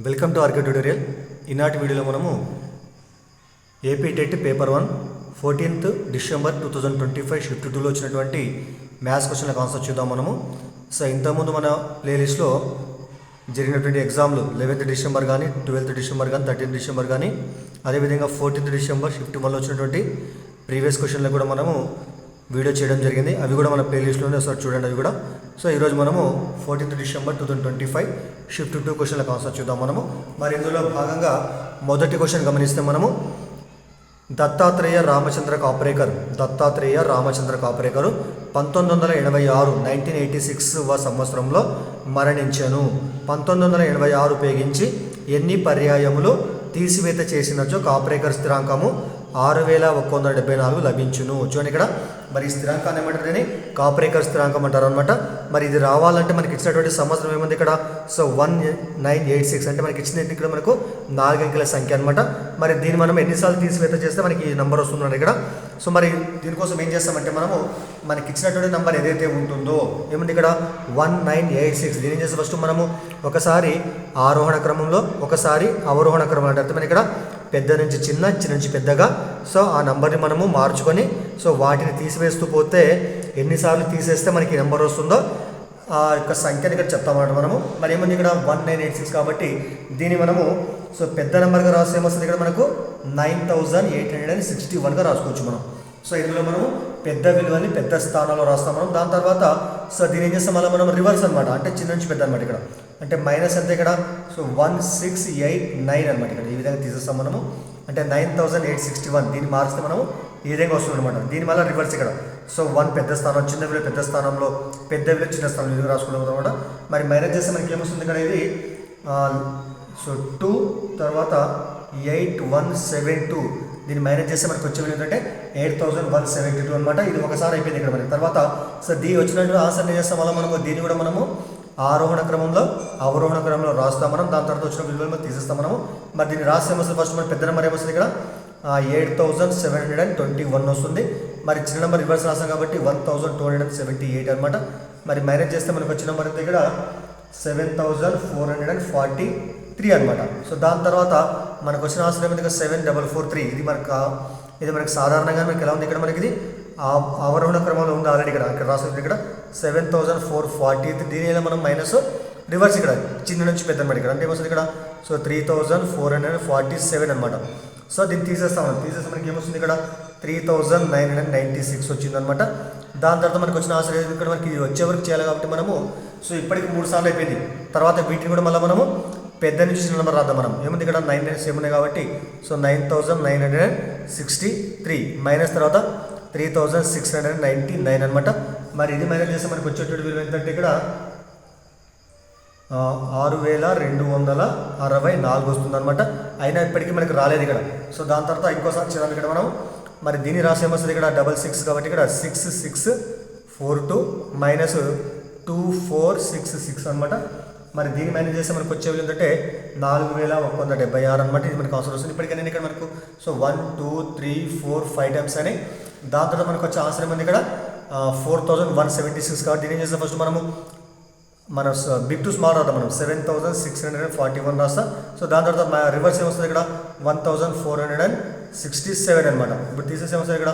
Welcome to RK tutorial. ఈనాటి వీడియోలో మనము AP TET paper 1 14th December 2025 shift 2లో వచ్చినటువంటి మ్యాథ్స్ క్వశ్చన్ల కాన్సెప్ట్ చూద్దాం మనము. సో ఇంతకుముందు మన ప్లేలిస్ట్లో జరిగినటువంటి ఎగ్జామ్లు 11th డిసెంబర్ కానీ 12th డిసెంబర్ కానీ 13th డిసెంబర్ కానీ అదేవిధంగా 14th డిసెంబర్ షిఫ్ట్ 1లో వచ్చినటువంటి ప్రీవియస్ క్వశ్చన్లు కూడా మనము వీడియో చేయడం జరిగింది. అవి కూడా మన ప్లేలిస్ట్లోనే ఒకసారి చూడండి అవి కూడా. సో ఈరోజు మనము 14th డిసెంబర్ 2025 షిఫ్ట్ 2 క్వశ్చన్ల కాన్సెప్ట్ చూద్దాం మనము. మరి ఇందులో భాగంగా మొదటి క్వశ్చన్ గమనిస్తే మనము దత్తాత్రేయ రామచంద్ర కాప్రేకర్ 1986 1986 సంవత్సరంలో మరణించెను. 1986 పేగించి ఎన్ని పర్యాయములు తీసివేత చేసినచో కాప్రేకర్ స్థిరాంకము 6174 లభించును. చూడండి ఇక్కడ మరి ఈ స్థిరాంకాన్ని ఏమంటారని కాప్రేకర్ స్థిరాంకం అంటారు అనమాట. మరి ఇది రావాలంటే మనకి ఇచ్చినటువంటి సంవత్సరం ఏముంది ఇక్కడ, సో 1986 అంటే మనకి ఇచ్చిన ఇక్కడ మనకు 4 అంకెల సంఖ్య అనమాట. మరి దీన్ని మనం ఎన్నిసార్లు తీసివేత చేస్తే మనకి ఈ నెంబర్ వస్తుందండి ఇక్కడ. సో మరి దీనికోసం ఏం చేస్తామంటే మనము మనకి ఇచ్చినటువంటి నెంబర్ ఏదైతే ఉంటుందో ఏముంది ఇక్కడ 1986 దీని ఏం చేస్తే ఫస్ట్ మనము ఒకసారి ఆరోహణ క్రమంలో ఒకసారి అవరోహణ క్రమం అంటే అర్థం ఇక్కడ పెద్ద నుంచి చిన్న నుంచి పెద్దగా సో ఆ నెంబర్ని మనము మార్చుకొని సో వాటిని తీసివేస్తూ పోతే ఎన్నిసార్లు తీసేస్తే మనకి నెంబర్ వస్తుందో ఆ యొక్క సంఖ్యని ఇక్కడ చెప్తామన్నమాట మనము. మరి ఏముంది ఇక్కడ 1986 కాబట్టి దీన్ని మనము సో పెద్ద నెంబర్గా రాస్తే ఏమొస్తుంది ఇక్కడ మనకు 9861గా రాసుకోవచ్చు మనం. సో ఇందులో మనము పెద్ద విలువని పెద్ద స్థానంలో రాస్తాం మనం. దాని తర్వాత సో దీని ఏం చేస్తాం మళ్ళీ మనం రివర్స్ అనమాట, అంటే చిన్న నుంచి పెద్ద అనమాట ఇక్కడ, అంటే మైనస్ అంతే ఇక్కడ సో 1689 అనమాట ఇక్కడ ఈ విధంగా తీసేస్తాం మనము. అంటే 9861 దీన్ని మారిస్తే మనము ఈ విధంగా వస్తుంది అనమాట. దీని వల్ల రివర్స్ ఇక్కడ సో 1 పెద్ద స్థానం, చిన్న విలువ పెద్ద స్థానంలో, పెద్ద విలువ చిన్న స్థానంలో ఇది రాసుకుంటాం అనమాట. మరి మైనస్ చేస్తే మనకి ఏమొస్తుంది ఇక్కడ ఇది సో 2 తర్వాత 8172 దీన్ని మైనస్ చేస్తే మనకు వచ్చే విలువ ఏంటంటే 8172 అనమాట. ఇది ఒకసారి అయిపోయింది ఇక్కడ మనకి. తర్వాత సో దీని వచ్చినట్టు ఆన్సర్ ఏం చేస్తాం వల్ల మనము దీన్ని కూడా మనము ఆరోహణ క్రమంలో అవరోహణ క్రమంలో రాస్తాం మనం. దాని తర్వాత వచ్చిన విలువలు తీసేస్తాం మనము. మరి దీన్ని రాస్తే ఏమొస్తుంది ఫస్ట్ మన పెద్ద నెంబర్ ఏమొస్తుంది ఇక్కడ 8721 వస్తుంది. మరి చిన్న నెంబర్ రివర్స్ రాస్తాం కాబట్టి 1278 అనమాట. మరి మైనస్ చేస్తే మనకు వచ్చిన నెంబర్ అయితే ఇక్కడ 7443 అనమాట. సో దాని తర్వాత మనకు వచ్చిన ఆన్సర్ ఏమైంది ఇక్కడ 7443 ఇది మనకు సాధారణంగా మనకి ఎలా ఉంది ఇక్కడ మనకి ఇది అవరోహణ క్రమంలో ఉంది ఆల్రెడీ ఇక్కడ రాస్తుంది ఇక్కడ 7440 దీని మనం మైనస్ రివర్స్ ఇక్కడ చిన్న నుంచి పెద్ద అనమాట ఇక్కడ అంటే ఏమొస్తుంది ఇక్కడ సో 3447 అనమాట. సో దీన్ని తీసేస్తే మనకి ఏమొస్తుంది ఇక్కడ 3996 వచ్చిందనమాట. దాని తర్వాత మనకు వచ్చిన ఆన్సర్ ఇక్కడ మనకి వచ్చే వరకు చేయాలి కాబట్టి మనము సో ఇప్పటికి 3 సార్లు అయిపోయింది. తర్వాత వీటిని కూడా మళ్ళీ మనము పెద్ద నుంచి చిన్న నెంబర్ రాద్దాం మనం. ఏముంది ఇక్కడ 9 ఉన్నాయి కాబట్టి సో 9963 మైనస్ తర్వాత 3699 అనమాట. మరి ఇది మైనస్ చేస్తే మనకు వచ్చేటువంటి విలువ ఏంటంటే ఇక్కడ 6264 వస్తుంది అనమాట. అయినా ఇప్పటికీ మనకి రాలేదు ఇక్కడ. సో దాని తర్వాత ఇంకోసారి చేద్దాం ఇక్కడ మనం. మరి దీన్ని రాసి ఏమొస్తుంది ఇక్కడ 66 కాబట్టి ఇక్కడ 6642 మైనస్ 2466 అనమాట. మరి దీన్ని మైనస్ చేస్తే మనకు వచ్చే విలువ ఏంటంటే 4176 అనమాట. ఇది మనకు అవసరం వస్తుంది. ఇప్పటికైనా ఇక్కడ మనకు సో 1 2 3 4 5 టైమ్స్ అని. దాని తర్వాత మనకు వచ్చే ఆన్సర్ ఏమంది ఇక్కడ 4176 కాబట్టి దీని ఏం చేస్తాం ఫస్ట్ మనము మన బిగ్ టు స్మాల్ రాద్దాం మనం 7641 రాస్తాం. సో దాని తర్వాత రివర్స్ ఏమొస్తుంది ఇక్కడ 1467 అనమాట. ఇప్పుడు తీసేసి ఏమొస్తుంది ఇక్కడ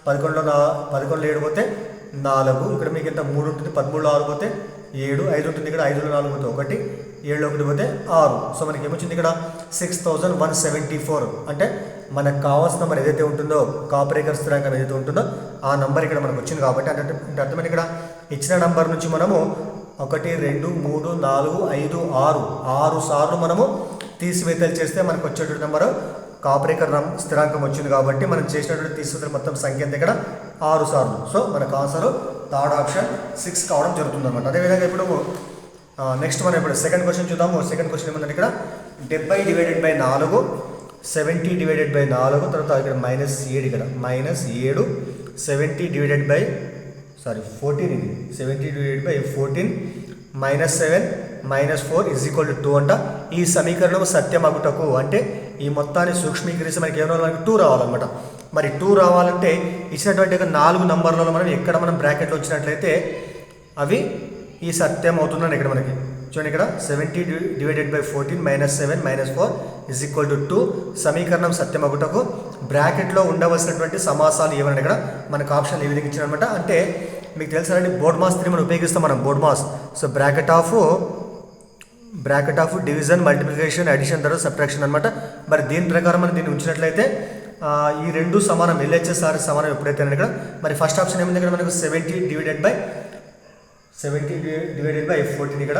11 7 పోతే 4 ఇక్కడ మీకు ఎంత 3 ఉంటుంది, 13 6 పోతే 7 5 ఉంటుంది ఇక్కడ 5 4 పోతే 1 7 1 పోతే 6. సో మనకి ఏమొచ్చింది ఇక్కడ 6174 అంటే మనకు కావాల్సిన నెంబర్ ఏదైతే ఉంటుందో కాప్రేకర్ స్థిరాంకం ఏదైతే ఉంటుందో ఆ నెంబర్ ఇక్కడ మనకు వచ్చింది కాబట్టి అంటే అర్థమైంది ఇక్కడ ఇచ్చిన నెంబర్ నుంచి మనము 1 2 3 4 5 6 సార్లు మనము తీసివేతలు చేస్తే మనకు వచ్చేటువంటి నెంబరు కాప్రేకర్ స్థిరాంకం వచ్చింది కాబట్టి మనం చేసినటువంటి తీసివేతల మొత్తం సంఖ్య ఎంత ఇక్కడ 6 సార్లు. సో మనకు ఆన్సర్ థర్డ్ ఆప్షన్ 6 కావడం జరుగుతుంది అనమాట. అదేవిధంగా ఇప్పుడు నెక్స్ట్ మనం ఇప్పుడు సెకండ్ క్వశ్చన్ చూద్దాము. సెకండ్ క్వశ్చన్ ఏమంటే ఇక్కడ 70/4 70/4 తర్వాత ఇక్కడ -7 ఇక్కడ -7 14 ఇది 70/14 -7 -4 = 2 అంట. ఈ సమీకరణం సత్యమగుటకు అంటే ఈ మొత్తాన్ని సూక్ష్మీకరిస్తే మనకి ఏమన్నా మనకి 2 రావాలన్నమాట. మరి 2 రావాలంటే ఇచ్చినటువంటి 4 నంబర్లలో మనం ఎక్కడ మనం బ్రాకెట్లో వచ్చినట్లయితే అవి ఈ సత్యం అవుతుందండి ఇక్కడ మనకి. చూడండి ఇక్కడ 70 డివైడెడ్ బై 14 -7 -4 = 2. సమీకరణం సత్యమగుటకు బ్రాకెట్లో ఉండవలసినటువంటి సమాసాలు ఏమన్నా ఇక్కడ మనకు ఆప్షన్ ఏ విధంగా ఇచ్చారనమాట. అంటే మీకు తెలుసండి బోర్డ్ మాస్ 3 మనం ఉపయోగిస్తాం మనం board mass. So bracket of division, multiplication, addition, తర్వాత సబ్ట్రాక్షన్ అనమాట. మరి దీని ప్రకారం మనం దీన్ని ఉంచినట్లయితే ఈ రెండు సమానం, LHS సమానం ఎప్పుడైతే ఇక్కడ మరి ఫస్ట్ ఆప్షన్ ఏముంది ఇక్కడ మనకు 70 డివైడెడ్ బై 14 ఇక్కడ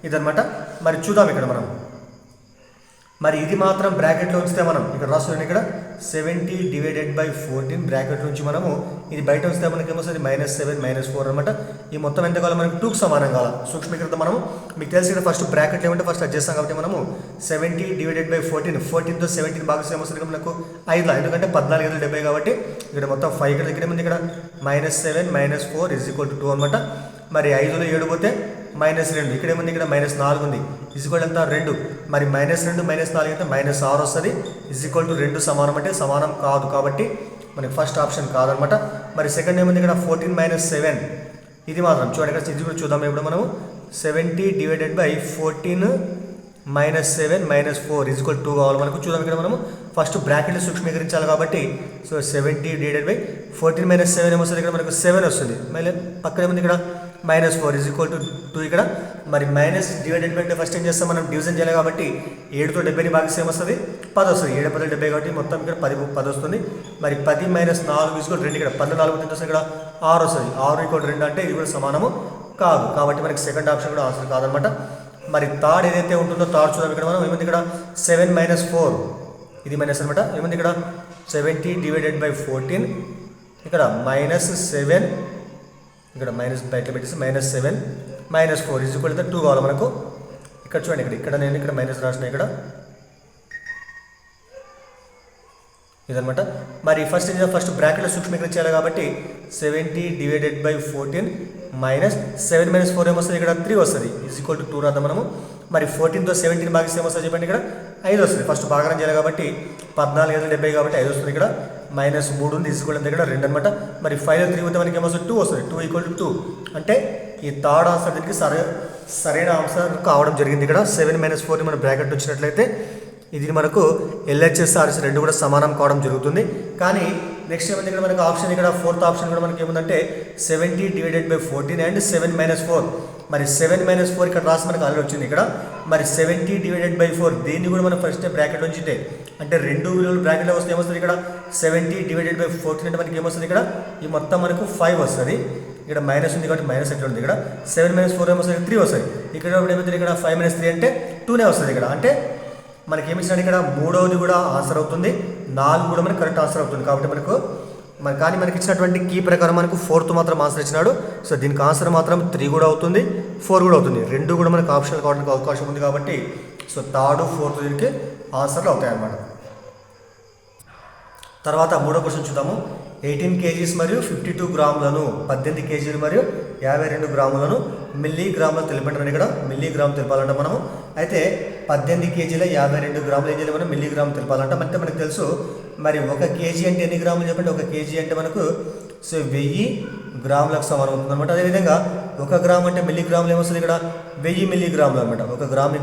ఇదనమాట. మరి చూద్దాం ఇక్కడ మనం మరి ఇది మాత్రం బ్రాకెట్లో ఉంచితే మనం ఇక్కడ రాస్తున్నాం ఇక్కడ 70 డివైడెడ్ బై 14 బ్రాకెట్ నుంచి మనము ఇది బయట ఉంచితే మనకి ఏమొస్తుంది -7 -4 అనమాట. ఈ మొత్తం ఎంత కావాలి మనకు 2కి సమానం కావాలి. సూక్ష్మీకృత మనము మీకు తెలిసి ఇక్కడ ఫస్ట్ బ్రాకెట్ ఏమంటే ఫస్ట్ అది చేస్తాం కాబట్టి మనము 70 డివైడెడ్ బై 14తో 17 భాగం ఏమొస్తుంది మనకు 5 ఎందుకంటే 14 70 కాబట్టి ఇక్కడ మొత్తం 5 ఇక్కడ ఏముంది ఇక్కడ -7 -4 = 2 అనమాట. మరి 5లో 7 పోతే -2 ఇక్కడ ఏముంది ఇక్కడ -4 ఉంది ఎంత 2 మరి -2 -4 అయితే -6 వస్తుంది = 2 సమానం అంటే సమానం కాదు కాబట్టి మనకి ఫస్ట్ ఆప్షన్ కాదనమాట. మరి సెకండ్ ఏముంది ఇక్కడ 14 - 7 ఇది మాత్రం చూడండి ఇక్కడ ఇది కూడా చూద్దాం. ఇప్పుడు మనము 70 డివైడెడ్ బై 14 -7 -4 = 2 కావాలి మనకు. చూద్దాం ఇక్కడ మనము ఫస్ట్ బ్రాకెట్ సూక్ష్మీకరించాలి కాబట్టి సో 70 డివైడెడ్ బై 14 - 7 ఏమొస్తుంది ఇక్కడ మనకు 7 వస్తుంది. మళ్ళీ పక్కన ఏముంది ఇక్కడ -4 = 2 ఇక్కడ మరి మైనస్ డివైడెడ్ బై ఫస్ట్ ఏం చేస్తాం మనం డివిజన్ చేయాలి కాబట్టి 7తో 70ని భాగిస్తే ఏమొస్తుంది 10 వస్తుంది. 7 10 70 కాబట్టి మొత్తం ఇక్కడ 10 వస్తుంది. మరి 10 - 4 = 2 ఇక్కడ 14 వస్తుంది ఇక్కడ 6 వస్తుంది. 6 = 2 అంటే ఇది కూడా సమానము కాదు కాబట్టి మనకి సెకండ్ ఆప్షన్ కూడా ఆన్సర్ కాదనమాట. మరి థర్డ్ ఏదైతే ఉంటుందో థర్డ్ చూద్దాం. ఇక్కడ మనం ఏముంది ఇక్కడ 7 - 4 ఇది మైనస్ అనమాట. ఏముంది ఇక్కడ 70 డివైడెడ్ బై 14 ఇక్కడ -7 ఇక్కడ మైనస్ బయట పెట్టేసి -7 -4 = 2 కావాలి మనకు. ఇక్కడ చూడండి ఇక్కడ నేను ఇక్కడ మైనస్ రాసిన ఇక్కడ ఇదనమాట. మరి ఫస్ట్ బ్రాకెట్లో సూక్ష్మీకరించాలి కాబట్టి 70 డివైడెడ్ బై 14 -7 - 4 ఏమొస్తుంది ఇక్కడ 3 వస్తుంది = 2 రాద్దాం మనము. మరి 14తో 17 భాగిస్తే ఏమొస్తుంది చెప్పండి ఇక్కడ 5 వస్తుంది. ఫస్ట్ భాగం చేయాలి కాబట్టి 14 7 70 కాబట్టి 5 వస్తుంది. ఇక్కడ -3 ఉంది = ఇక్కడ 2 అనమాట. మరి 5లో 3 ఉంటే మనకి ఏమొస్తుంది 2 వస్తుంది. 2 = 2 అంటే ఈ థర్డ్ ఆన్సర్ దీనికి సరైన ఆన్సర్ కావడం జరిగింది. ఇక్కడ 7 - 4 మనం బ్రాకెట్ వచ్చినట్లయితే ఇది మనకు LHS RS రెండు కూడా సమానం కావడం జరుగుతుంది. కానీ నెక్స్ట్ ఏమైంది ఇక్కడ మనకు ఆప్షన్ ఇక్కడ ఫోర్త్ ఆప్షన్ కూడా మనకి ఏముందంటే 70 డివైడెడ్ బై 14 అండ్ 7 - 4 మరి 7 - 4 ఇక్కడ రాసి మనకు ఆల్రెడీ వచ్చింది ఇక్కడ. మరి 70 డివైడెడ్ బై 4 దీన్ని కూడా మనం ఫస్ట్ బ్రాకెట్ ఉంచితే అంటే రెండు విలువలు బ్రాకెట్లో వస్తే ఏమొస్తుంది ఇక్కడ 70 డివైడెడ్ బై 14 అంటే మనకి ఏమొస్తుంది ఇక్కడ ఈ మొత్తం మనకు 5 వస్తుంది. ఇక్కడ మైనస్ ఉంది కాబట్టి మైనస్ ఎట్లా ఉంది ఇక్కడ 7 - 4 ఏమొస్తుంది 3 వస్తుంది. ఇక్కడ ఏమవుతుంది ఇక్కడ 5 - 3 అంటే 2నే వస్తుంది ఇక్కడ. అంటే మనకి ఏమి ఇచ్చినాడు ఇక్కడ 3వది కూడా ఆన్సర్ అవుతుంది, 4 కూడా మనకి కరెక్ట్ ఆన్సర్ అవుతుంది. కాబట్టి కానీ మనకి ఇచ్చినటువంటి కీ ప్రకారం మనకు 4th మాత్రం ఆన్సర్ ఇచ్చినాడు. సో దీనికి ఆన్సర్ మాత్రం 3 కూడా అవుతుంది 4 కూడా అవుతుంది. రెండు కూడా మనకు ఆప్షనల్ కావడానికి అవకాశం ఉంది కాబట్టి సో 3rd 4th దీనికి ఆన్సర్లు అవుతాయి అన్నమాట. తర్వాత మూడో క్వశ్చన్ చూద్దాము. 18 kgs మరియు 52 గ్రాములను 18 kgలు మరియు 52 గ్రాములను మిల్లీగ్రాములు తెలపండి. ఇక్కడ మిల్లీగ్రామ్ తెలపాలంట మనము. అయితే 18 kgల 52 గ్రాములు ఏం చేయాలి మనం మిల్లీగ్రామ్ తెలపాలంట. అంటే మనకు తెలుసు మరి 1 kg అంటే ఎన్ని గ్రాములు చెప్పండి. 1 kg అంటే మనకు సో 1000 గ్రాములకు సమానం అవుతుంది అనమాట. అదేవిధంగా 1 గ్రామ్ అంటే మిల్లీగ్రాములు ఏమొస్తుంది ఇక్కడ 1000 మిల్లీగ్రాములు అనమాట. 1 గ్రామ్ =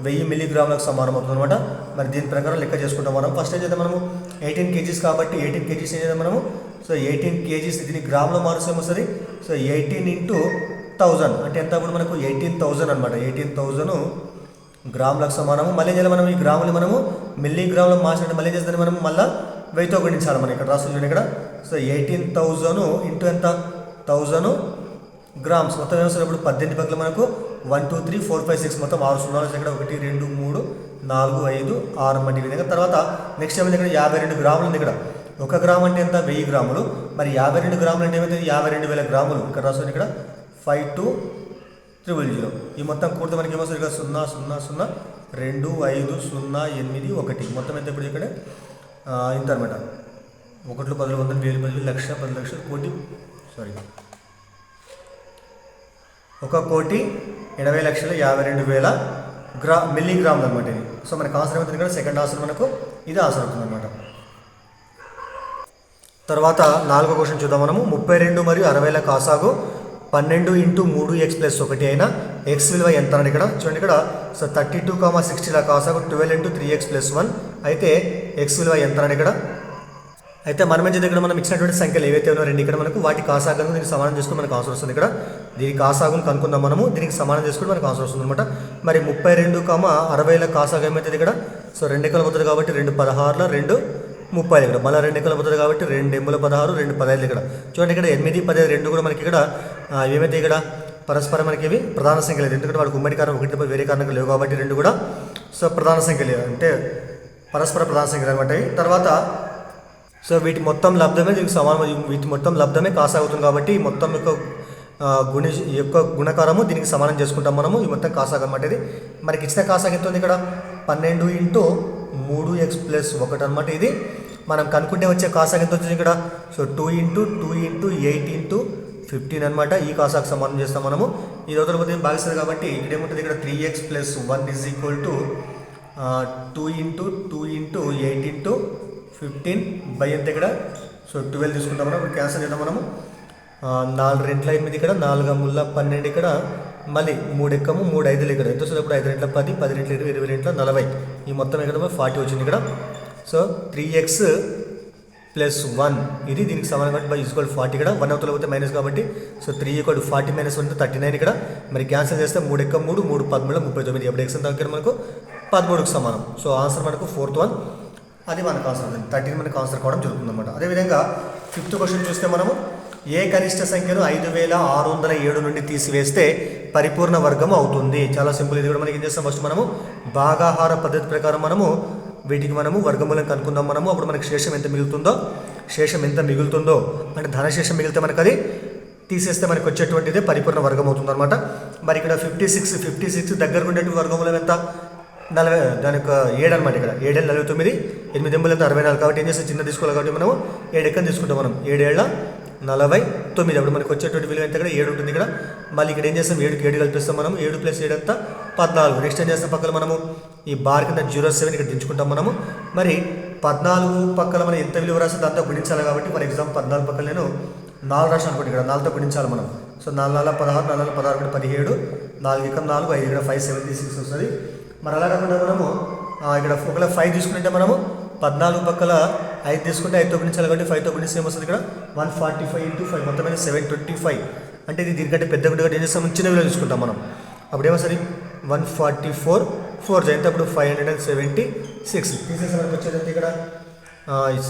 1000 మిల్లీగ్రాములకు సమానం అవుతుంది అనమాట. మరి దీని ప్రకారం లెక్క చేసుకుంటాం మనం. ఫస్ట్ ఏం చేద్దాం మనము 18 kgs కాబట్టి 18 kgs ఏం చేద్దాం మనము. సో 18 kgs దీన్ని గ్రాములో మారుస్తే ఏమొస్తుంది సో 18 × 1000 అంటే ఎంత కూడా మనకు 18,000 అనమాట. 18,000 గ్రాములకు సమానము. మళ్ళీ ఏం చేయాలి మనం ఈ గ్రాములు మనము మిల్లీగ్రాములు మార్చినట్టు మళ్ళీ చేస్తే మనం మళ్ళీ 1000తో గుణించాలి మనం. ఇక్కడ రాస్తుంది ఇక్కడ సో 18,000 × ఎంత 1000 గ్రామ్స్ మొత్తం ఏమొస్తుంది ఇప్పుడు 18 పక్కల మనకు 1 2 3 4 5 6 మొత్తం 6 సున్నాలు ఇక్కడ 1 2 3 4 5 6 అన్నమాట. ఈ విధంగా తర్వాత నెక్స్ట్ ఏమైంది ఇక్కడ 52 గ్రాములు ఉంది. ఇక్కడ 1 గ్రామ్ అంటే ఎంత 1000 గ్రాములు. మరి 52 గ్రాములు అంటే ఏమవుతుంది 52,000 గ్రాములు. ఇక్కడ రాస్తుంది ఇక్కడ 52,000 ఈ మొత్తం కూడితే మనకి ఏమొస్తుంది ఇక్కడ 0 0 0 2 5 0 8 1 మొత్తం ఎంత ఇప్పుడు ఇక్కడ ఇంత అనమాట. 1 10 100 1000 10,000 లక్ష 10 లక్షలు కోటి 1,80,52,000 మిల్లీగ్రాములు అనమాట ఇది. సో మనకు ఆన్సర్ అవుతుంది ఇక్కడ సెకండ్ ఆన్సర్ మనకు ఇది ఆన్సర్ అవుతుంది అనమాట. తర్వాత 4వ క్వశ్చన్ చూద్దాం మనము. 32 మరియు 60ల కాసాగు 12 ఇంటూ 3x ప్లస్ 1 అయినా ఎక్స్ విలువ ఎంత అని ఇక్కడ చూడండి. ఇక్కడ సో 32,60 కాసాగు 12 ఇంటూ 3x ప్లస్ 1 అయితే ఎక్స్ విలువ ఎంత అని ఇక్కడ. అయితే మనం ఏం చేద్దాం, ఇక్కడ మనం ఇచ్చినటువంటి సంఖ్యలు ఏవైతే ఉన్నాయో రెండు ఇక్కడ మనకు వాటి కాసాగులను దీనికి సమానం చేసుకుని మనకు ఆన్సర్ వస్తుంది. ఇక్కడ దీనికి కాసాగులు కనుక్కుందాం మనము, దీనికి సమానం చేసుకుని మనకు ఆన్సర్ వస్తుంది అనమాట. మరి 32,60 కాసాగు ఏమవుతుంది ఇక్కడ. సో 2 ఎక్కలు పోతుంది కాబట్టి 2 16 2 30 ఇక్కడ మళ్ళీ 2 ఎక్కలు పోతుంది కాబట్టి 2 ఎమ్ముల 16 2 15 ఇక్కడ చూడండి. ఇక్కడ 8 15 2 కూడా మనకి ఇక్కడ ఏమైతే ఇక్కడ పరస్పరం మనకి ఇవి ప్రధాన సంఖ్యలు లేదు, ఎందుకంటే వాడికి ఉమ్మడి కారణం ఒకటి వేరే కారణంగా లేవు కాబట్టి రెండు కూడా సో ప్రధాన సంఖ్యలు అంటే పరస్పర ప్రధాన సంఖ్యలు అనమాట. తర్వాత సో వీటి మొత్తం లబ్ధమే దీనికి సమానం, వీటి మొత్తం లబ్ధమే కాసాగుతుంది కాబట్టి మొత్తం యొక్క గుణకారము దీనికి సమానం చేసుకుంటాం మనము. ఈ మొత్తం కాసాగు అనమాట. ఇది మనకి ఇచ్చిన కాసాగు ఎంత ఉంది ఇక్కడ 12 ఇంటూ 3x ప్లస్ 1 అనమాట. ఇది మనం కనుక్కుంటే వచ్చే కాసాగు ఎంత వచ్చింది ఇక్కడ. సో 2 ఇంటూ 8 ఇంటూ 15 అనమాట. ఈ కాసాకు సమానం చేస్తాం మనము. ఈ రోజుల పోతే భాగిస్తుంది కాబట్టి ఇక్కడ ఏముంటుంది ఇక్కడ 3x plus 1 is equal to 2 into 8 into 15 by ఎంత ఇక్కడ. సో 12 తీసుకుంటాం మనం. ఇప్పుడు క్యాన్సల్ చేద్దాం మనము. 4 రెంట్ల 8 ఇక్కడ 4 ముళ్ళ 12 ఇక్కడ మళ్ళీ 3 ఎక్కము 3 5 ఇక్కడ ఎంత వస్తుంది ఇప్పుడు 5 రెంట్ల 10 10 రెంట్ల 20 20 రెంట్ల 40 ఈ మొత్తం ఇక్కడ 40 వచ్చింది ఇక్కడ. సో 3x ప్లస్ 1 ఇది దీనికి సమానం కాబట్టి బై ఈక్వల్ 40 ఇక్కడ 1 అవుతుంది పోతే మైనస్ కాబట్టి. సో 3 = 40 మైనస్ 1 39 ఇక్కడ. మరి క్యాన్సిల్ చేస్తే 3 ఎక్క 3 3 13 39 ఎప్పుడు ఎక్స్ దగ్గర మనకు 13కు సమానం. సో ఆన్సర్ మనకు 4th వన్ అది మనకు ఆన్సర్ అవుతుంది. 13 మనకు ఆన్సర్ కావడం జరుగుతుంది అనమాట. అదేవిధంగా 5th క్వశ్చన్ చూస్తే మనము ఏ కనిష్ట సంఖ్యను 5607 నుండి తీసివేస్తే పరిపూర్ణ వర్గము అవుతుంది. చాలా సింపుల్. ఇది కూడా మనకి ఏం చేస్తాం ఫస్ట్ మనము భాగాహార పద్ధతి ప్రకారం మనము వీటికి మనము వర్గమూలం కనుక్కుందాం మనము. అప్పుడు మనకి శేషం ఎంత మిగులుతుందో అంటే ధనశేషం మిగిలితే మనకు అది తీసేస్తే మనకు వచ్చేటువంటిదే పరిపూర్ణ వర్గం అవుతుంది అనమాట. మరి ఇక్కడ 56 దగ్గరకు ఉండేటువంటి వర్గమూలం ఎంత 40 దాని యొక్క 7 అనమాట. ఇక్కడ 7 49 8 ఎమ్ములు ఎంత 64 కాబట్టి ఏం చేస్తే చిన్న తీసుకోవాలి కాబట్టి మనము 7 ఎక్కని తీసుకుంటాం మనం. 7 ఏళ్ళ 49 అప్పుడు మనకు వచ్చేటువంటి విలువ ఎంత ఇక్కడ 7 ఉంటుంది ఇక్కడ. మళ్ళీ ఇక్కడ ఏం చేస్తాం 7కి 7 కల్పిస్తాం మనం. 7 + 7 ఎంత 14. నెక్స్ట్ ఏం చేస్తాం పక్కన మనము ఈ బార్ కింద 07 ఇక్కడ దించుకుంటాం మనము. మరి 14 పక్కన మనం ఎంత విలువ రాస్తే దాంతో గుణించాలి కాబట్టి ఫర్ ఎగ్జాంపుల్ 14 పక్కన నేను 4 రాసి అనుకోండి. ఇక్కడ 4తో గుణించాలి మనం. సో 4 16 4 16 17 4 ఇక్కడ 4 5 ఇక్కడ 5 76 వస్తుంది. మరి అలా కాకుండా మనము ఇక్కడ ఒకవేళ 5 తీసుకుంటే మనము 14 పక్కల 5 తీసుకుంటే 5తో గుణించాలి కాబట్టి 5తో గుణిస్తే ఏమొస్తుంది ఇక్కడ 145 × 5 మొత్తం 725 అంటే ఇది దీనికంటే పెద్ద గుండె ఏం చేస్తాం చిన్న విలువ తీసుకుంటాం మనం. అప్పుడు ఏమొస్తుంది 144 4 అయితే అప్పుడు 576 తీసేసి మనకు వచ్చేది ఇక్కడ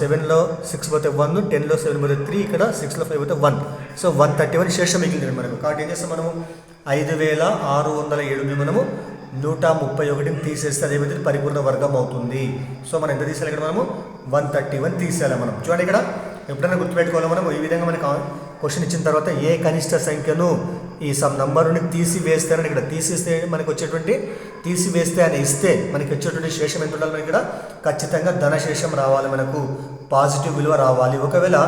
7లో 6 పోతే 1 10లో 7 పోతే 3 ఇక్కడ 6లో 5 పోతే 1 సో 131 శేషం మిగిలింది మనకు. కాబట్టి ఏం చేస్తాం మనము 5607 మనము 131 తీసేస్తే అదేమైతే పరిపూర్ణ వర్గం అవుతుంది. సో మనం ఎంత తీసేయాలి ఇక్కడ మనము 131 తీసేయాలి మనం. చూడండి ఇక్కడ ఎప్పుడైనా గుర్తుపెట్టుకోవాలి మనం ఈ విధంగా మనకు క్వశ్చన్ ఇచ్చిన తర్వాత ఏ కనిష్ట సంఖ్యను ఈ సమ్ నంబర్ నుండి తీసివేస్తారని ఇక్కడ తీసేస్తే మనకు వచ్చేటువంటి తీసివేస్తే అని ఇస్తే మనకి వచ్చేటువంటి శేషం ఎంత ఉండాలి మనకి ఇక్కడ ఖచ్చితంగా ధనశేషం రావాలి, మనకు పాజిటివ్ విలువ రావాలి. ఒకవేళ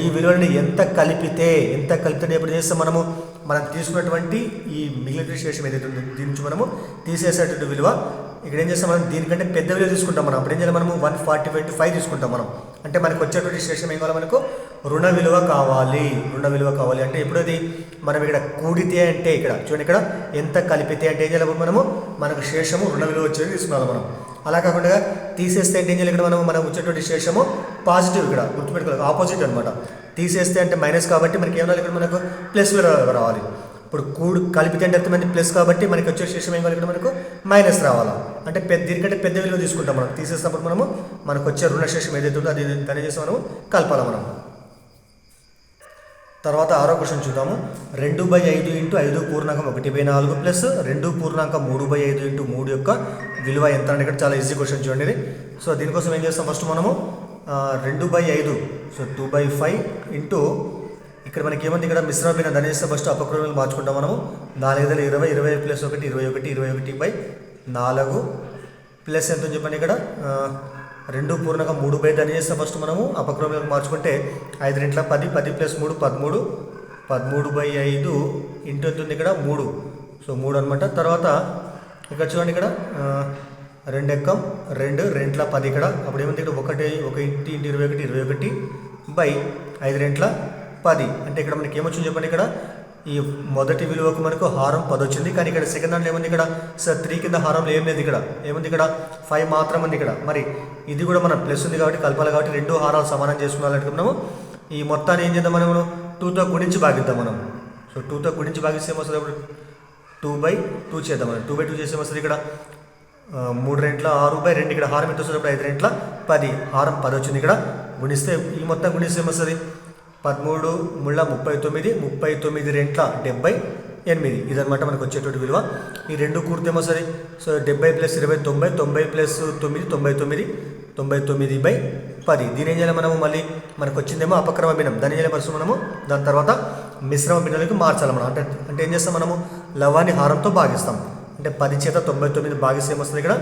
ఈ విలువని ఎంత కలిపితే ఎప్పుడు చేస్తాం మనం తీసుకున్నటువంటి ఈ మిగిలిన శేషం ఏదైతే ఉందో దీని నుంచి మనము తీసేసేటువంటి విలువ ఇక్కడ ఏం చేస్తాం మనం దీనికంటే పెద్ద విలువ తీసుకుంటాం మనం. అప్పుడు ఏం చేయాలి మనము 145 తీసుకుంటాం మనం. అంటే మనకు వచ్చేటువంటి శేషం ఏం కావాలి మనకు రుణ విలువ కావాలి అంటే ఎప్పుడు అది మనం ఇక్కడ కూడితే అంటే ఇక్కడ చూడండి ఇక్కడ ఎంత కలిపితే అంటే ఏం చేయాలి మనము మనకు శేషము రుణ విలువ వచ్చేది తీసుకున్నాం మనం. అలా కాకుండా తీసేస్తే అంటే ఏం చేయాలి ఇక్కడ మనం వచ్చేటువంటి శేషము పాజిటివ్ ఇక్కడ గుర్తుపెట్టుకోవాలి ఆపోజిట్ అనమాట. తీసేస్తే అంటే మైనస్ కాబట్టి మనకి ఏమన్నా ఇక్కడ మనకు ప్లస్ విలువ రావాలి. ఇప్పుడు కలిపితే అంటే ఎంతమంది ప్లస్ కాబట్టి మనకి వచ్చే శేషం ఏం కావాలి ఇక్కడ మనకు మైనస్ రావాలా అంటే దీనికంటే పెద్ద విలువ తీసుకుంటాం మనం. తీసేసినప్పుడు మనకు వచ్చే రుణశేషం ఏదైతే ఉందో అది దాన్ని చేసి మనము కలపాలి మనం. తర్వాత 6వ క్వశ్చన్ చూద్దాము. 2/5 × 5 పూర్ణాంకం 1/4 ప్లస్ 2 పూర్ణాంకం 3/5 × 3 యొక్క విలువ ఎంత అంటే ఇక్కడ చాలా ఈజీ క్వశ్చన్ చూడండి ఇది. సో దీనికోసం ఏం చేస్తాం ఫస్ట్ మనము 2/5 సో 2/5 ఇంటూ ఇక్కడ మనకి ఏమంది ఇక్కడ మిశ్రమ భిన్నం దాన్ని చేస్తే ఫస్ట్ అపక్రమాలు మార్చుకుంటాం మనము. 4 × 20 20 + 1 21 ప్లస్ ఎంత చెప్పండి ఇక్కడ 2 పూర్ణాంకం 3/5 దాన్ని చేస్తే ఫస్ట్ మనము అపక్రమాలకు మార్చుకుంటే 5 రెంట్ల 10 10 + 3 13 13/5 ఇంటూ ఎంత ఉంది ఇక్కడ 3 సో 3 అనమాట. తర్వాత ఇక్కడ చూడండి ఇక్కడ 2 ఎక్కం 2 రెంట్ల 10 ఇక్కడ అప్పుడు ఏముంది ఇక్కడ 1 × 21 21/5 రెంట్ల 10 అంటే ఇక్కడ మనకి ఏమొచ్చింది చెప్పండి ఇక్కడ ఈ మొదటి విలువకు మనకు హారం 10 వచ్చింది. కానీ ఇక్కడ సెకండ్ దాంట్లో ఏముంది, ఇక్కడ సార్ 3 కింద హారంలో ఏం లేదు, ఇక్కడ ఏముంది, ఇక్కడ 5 మాత్రం ఉంది ఇక్కడ. మరి ఇది కూడా మనం ప్లస్ ఉంది కాబట్టి కలపాలి, కాబట్టి రెండు హారాలు సమానం చేసుకున్నాలంటే మనము ఈ మొత్తాన్ని ఏం చేద్దాం, మనము 2తో గుణించి భాగిద్దాం మనం. సో 2తో గుణించి భాగిస్తే ఏమొస్తుంది, అప్పుడు 2/2 చేద్దాం మనం. 2/2 చేస్తే ఏమొస్తుంది, ఇక్కడ 3 రెంట్ల 6/2, ఇక్కడ హారం ఎంత వస్తుంది, 5 రెంట్ల 10, హారం 10 వచ్చింది. ఇక్కడ గుణిస్తే ఈ మొత్తం గుణిస్తే ఏమొస్తుంది, 13 ముళ్ళ 39, 39 రెంట్ల 78, ఇదనమాట మనకు వచ్చేటువంటి విలువ. ఈ రెండు కూడితే ఏమొస్తుంది, సో 70 + 20 90, 90 + 9 99, 99/10. దీని ఏం చేయాలి మనము, మళ్ళీ మనకు వచ్చిందేమో అపక్రమ భిన్నం, దాన్ని ఏం చేయాలి ఫస్ట్ మనము, దాని తర్వాత మిశ్రమ భిన్నాలకు మార్చాలి మనం. అంటే ఏం చేస్తాం మనము, లవాన్ని హారంతో భాగిస్తాం. అంటే 10 చేత 99 భాగిస్తే ఏమొస్తుంది, ఇక్కడ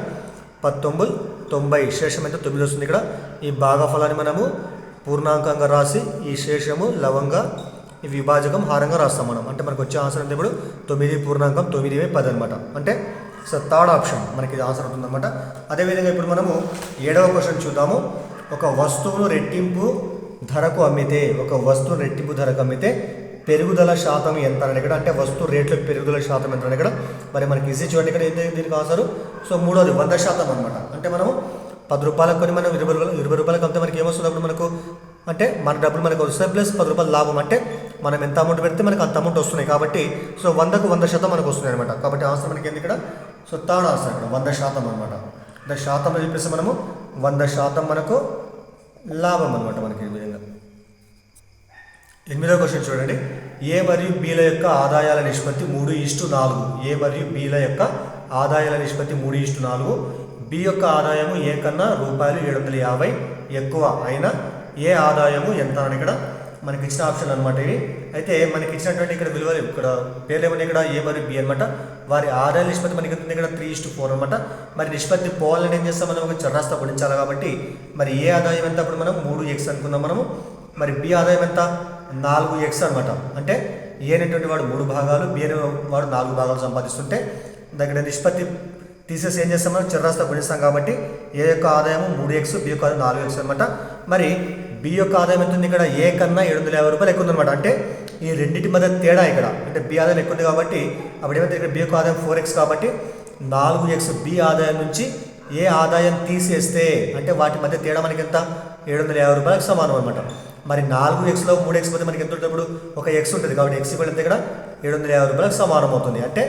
19 90, శేషం అయితే 9 వస్తుంది. ఇక్కడ ఈ భాగఫలాన్ని మనము పూర్ణాంకంగా రాసి ఈ శేషము లవంగా ఈ విభాజకం హారంగా రాస్తాం మనం. అంటే మనకు వచ్చే ఆన్సర్ అంటే ఇప్పుడు 9 పూర్ణాంకం 9/10 అనమాట. అంటే సో థర్డ్ ఆప్షన్ మనకి ఇది ఆన్సర్ అవుతుందన్నమాట. అదేవిధంగా ఇప్పుడు మనము 7వ క్వశ్చన్ చూద్దాము. ఒక వస్తువును రెట్టింపు ధరకు అమ్మితే, ఒక వస్తువును రెట్టింపు ధరకు అమ్మితే పెరుగుదల శాతం ఎంత అని ఇక్కడ, అంటే వస్తువు రేట్లో పెరుగుదల శాతం ఎంత అని ఇక్కడ. మరి మనకి ఈజీ చూడండి, ఇక్కడ ఏంటి దీనికి ఆన్సర్. సో మూడోది 100% అనమాట. అంటే మనము 10 రూపాయలకు కొని మనం 20 రూపాయలకు అమ్మితే మనకి ఏమొస్తుంది, అప్పుడు మనకు అంటే మన డబ్బులు మనకు వస్తాయి ప్లస్ 10 రూపాయలు లాభం. అంటే మనం ఎంత అమౌంట్ పెడితే మనకు అంత అమౌంట్ వస్తున్నాయి కాబట్టి సో 100కు 100% మనకు వస్తున్నాయి అనమాట. కాబట్టి ఆన్సర్ మనకి ఏంది ఇక్కడ, సో థర్డ్ ఆన్సర్ ఇక్కడ 100% అనమాట. అంటే శాతంలో చెప్పేసి మనము 100% మనకు లాభం అనమాట మనకి ఈ విధంగా. 8వ క్వశ్చన్ చూడండి. ఏ మరియు బిల యొక్క ఆదాయాల నిష్పత్తి 3:4. ఏ మరియు బిల యొక్క ఆదాయాల నిష్పత్తి 3:4. బి యొక్క ఆదాయము ఏ కన్నా రూపాయలు 750 ఎక్కువ అయినా ఏ ఆదాయము ఎంత అని ఇక్కడ మనకి ఇచ్చిన ఆప్షన్ అనమాట ఇవి. అయితే మనకి ఇచ్చినటువంటి ఇక్కడ విలువలు ఇక్కడ పేర్లు ఏమన్నా ఇక్కడ ఏ మరియు బి అనమాట. వారి ఆదాయ నిష్పత్తి మనకి ఎంత ఇక్కడ 3:4 అనమాట. మరి నిష్పత్తి పోవాలని ఏం చేస్తాం మనం, ఒక చర్రాస్తా గుణించాలి కాబట్టి మరి ఏ ఆదాయం ఎంత, అప్పుడు మనం 3x అనుకున్నాం మనము. మరి బి ఆదాయం ఎంత 4x అనమాట. అంటే ఏ అనేటువంటి వాడు 3 భాగాలు, బి అనే వాడు 4 భాగాలు సంపాదిస్తుంటే దగ్గర నిష్పత్తి తీసేసి ఏం చేస్తాం మనం, చర్రాస్తా గుణిస్తాం కాబట్టి ఏ యొక్క ఆదాయము 3x, బి యొక్క ఆదాయం 4x అనమాట. మరి బి యొక్క ఆదాయం ఎంత ఉంది ఇక్కడ, ఏ కన్నా 750 రూపాయలు ఎక్కువ ఉందన్నమాట. అంటే ఈ రెండింటి మధ్య తేడా ఇక్కడ, అంటే బి ఆదాయం ఎక్కువ ఉంది కాబట్టి అప్పుడు ఏమైతే ఇక్కడ బి యొక్క ఆదాయం 4x కాబట్టి 4x బి ఆదాయం నుంచి ఏ ఆదాయం తీసేస్తే అంటే వాటి మధ్య తేడా మనకి ఎంత 750 రూపాయలకు సమానం అనమాట. మరి 4xలో 3x పోతే మనకి ఎంత ఉంటప్పుడు ఒక x ఉంటుంది కాబట్టి x కూడా ఎంత ఇక్కడ 750 రూపాయలకు సమానం అవుతుంది. అంటే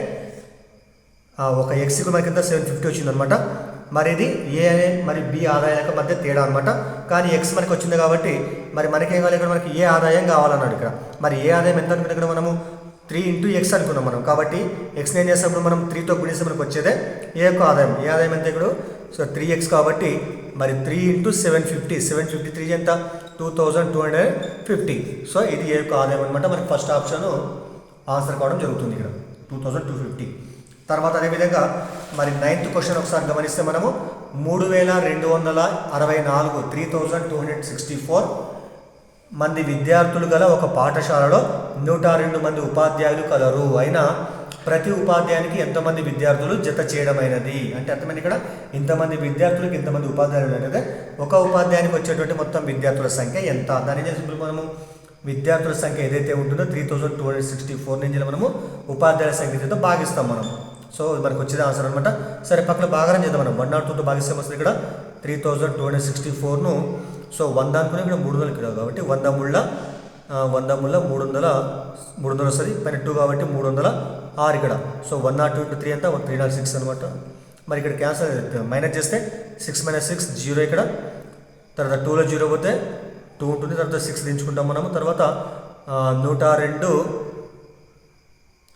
ఒక ఎక్స్కి మనకి ఎంత 750 వచ్చింది అనమాట. మరి ఇది ఏ మరి బి ఆదాయాల మధ్య తేడా అనమాట. కానీ ఎక్స్ మనకి వచ్చింది కాబట్టి మరి మనకేం కావాలి, ఇక్కడ మనకి ఏ ఆదాయం కావాలన్నాడు ఇక్కడ. మరి ఏ ఆదాయం ఎంత అనుకున్నా ఇక్కడ మనము 3 × x అనుకున్నాం మనం. కాబట్టి ఎక్స్ని ఏం చేసినప్పుడు మనం 3తో గుణిస్తే మనకు వచ్చేదే ఏ యొక్క ఆదాయం. ఏ ఆదాయం ఎంత ఇక్కడ, సో 3x కాబట్టి మరి 3 × 750, 753 ఎంత 2250. సో ఇది ఏ యొక్క ఆదాయం అనమాట. మనకి ఫస్ట్ ఆప్షన్ ఆన్సర్ కావడం జరుగుతుంది ఇక్కడ 2250. తర్వాత అదేవిధంగా మరి 9th క్వశ్చన్ ఒకసారి గమనిస్తే మనము 3264 3264 మంది విద్యార్థులు గల ఒక పాఠశాలలో 102 మంది ఉపాధ్యాయులు కలరు. అయినా ప్రతి ఉపాధ్యాయునికి ఎంతమంది విద్యార్థులు జత చేయడమైనది. అంటే అర్థమైంది ఇక్కడ ఇంతమంది విద్యార్థులకు ఇంతమంది ఉపాధ్యాయులు అనేది ఒక ఉపాధ్యాయునికి వచ్చేటువంటి మొత్తం విద్యార్థుల సంఖ్య ఎంత. దాని చేసి మనము విద్యార్థుల సంఖ్య ఏదైతే ఉంటుందో 3264 నుంచి మనము ఉపాధ్యాయుల సంఖ్య చేత భాగిస్తాం మనం. సో మనకు వచ్చేది ఆన్సర్ అనమాట. సరే పక్కన భాగారం చేద్దాం మనం. 102తో భాగిస్తే వస్తుంది ఇక్కడ 3264ను. సో 100 అనుకుని ఇక్కడ 300 ఇక్కడ కాబట్టి 100 ముళ్ళ 300 వస్తుంది. పైన 2 కాబట్టి 306 ఇక్కడ. సో 102 × 3 అంతా 306 అనమాట. మరి ఇక్కడ క్యాన్సల్ మైనస్ చేస్తే 6 - 6 0 ఇక్కడ. తర్వాత 2లో 0 పోతే 2 ఉంటుంది. తర్వాత 6 దించుకుంటాం మనము. తర్వాత 102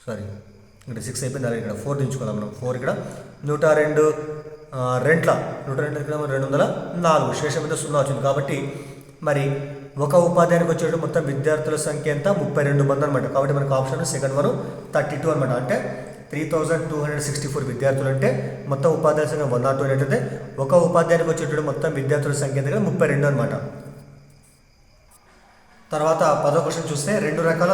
సారీ ఇక్కడ 6 అయిపోయింది. అలాగే ఇక్కడ 4 దించుకుందాం మనం. 4 ఇక్కడ 102 రెంట్ల 102 ఇక్కడ 204 శేషం మీద 0 వచ్చింది. కాబట్టి మరి ఒక ఉపాధ్యాయునికి వచ్చేటప్పుడు మొత్తం విద్యార్థుల సంఖ్య ఎంత 32 మంది అనమాట. కాబట్టి మనకు ఆప్షన్ సెకండ్ 32 అనమాట. అంటే 3264 విద్యార్థులు అంటే మొత్తం ఉపాధ్యాయుల సంఖ్య 102 ఏంటంటే ఒక ఉపాధ్యాయునికి వచ్చేటప్పుడు మొత్తం విద్యార్థుల సంఖ్య దగ్గర 32 అనమాట. తర్వాత 10వ క్వశ్చన్ చూస్తే రెండు రకాల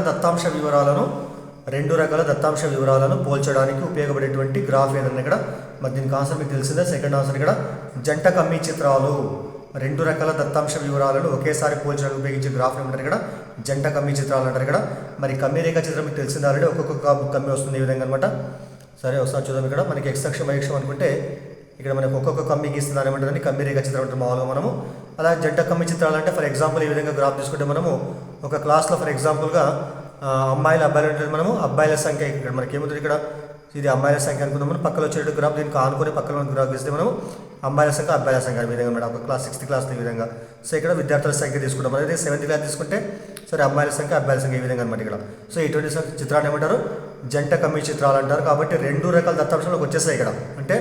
దత్తాంశ వివరాలను పోల్చడానికి ఉపయోగపడేటువంటి గ్రాఫ్ ఏదన్నా ఇక్కడ. మరి దీనికి ఆన్సర్ మీకు తెలిసిందే. సెకండ్ ఆన్సర్ ఇక్కడ జంట కమ్మీ చిత్రాలు. రెండు రకాల దత్తాంశ వివరాలను ఒకేసారి పోల్చడానికి ఉపయోగించే గ్రాఫ్ ఏమంటారు ఇక్కడ జంట కమ్మి చిత్రాలు అంటారు ఇక్కడ. మరి కమ్మి రేఖా చిత్రం మీకు తెలిసింది ఆల్రెడీ, ఒక్కొక్క కమ్మి వస్తుంది ఈ విధంగా అనమాట. సరే ఒకసారి చూద్దాం. ఇక్కడ మనకి ఎక్స్ అక్షం వై అక్షం అనుకుంటే ఇక్కడ మనకు ఒక్కొక్క కమ్మి గీస్తుంది ఏమంటుందని కమ్మి రేఖా చిత్రం అంటే మామూలుగా మనము. అలా జంట కమ్మి చిత్రాలు అంటే ఫర్ ఎగ్జాంపుల్ ఈ విధంగా గ్రాఫ్ తీసుకుంటే మనము ఒక క్లాస్లో ఫర్ ఎగ్జాంపుల్గా అమ్మాయిలు అబ్బాయిలు ఉంటుంది, మనము అబ్బాయిల సంఖ్య ఇక్కడ మనకి ఏముంటుంది, ఇక్కడ ఇది అమ్మాయిల సంఖ్య అనుకుందాం. మనం పక్కన వచ్చేటట్టు గ్రాఫ్ దీనికి ఆనుకొని పక్కన గ్రాఫ్ ఇస్తే మనం అమ్మాయిల సంఖ్య అబ్బాయిల సంఖ్య ఈ విధంగా మేడం ఒక క్లాస్ 6th క్లాస్లో ఈ విధంగా. సో ఇక్కడ విద్యార్థుల సంఖ్య తీసుకుంటాం. అదే 7th క్లాస్ తీసుకుంటే సరే అమ్మాయిల సంఖ్య అబ్బాయిల సంఖ్య ఈ విధంగా అనమాట ఇక్కడ. సో ఇటువంటి చిత్రాన్ని ఏమంటారు, జంట కమ్మి చిత్రాలు అంటారు. కాబట్టి 2 రకాల దత్తాంశాలకు వచ్చేస్తాయి ఇక్కడ. అంటే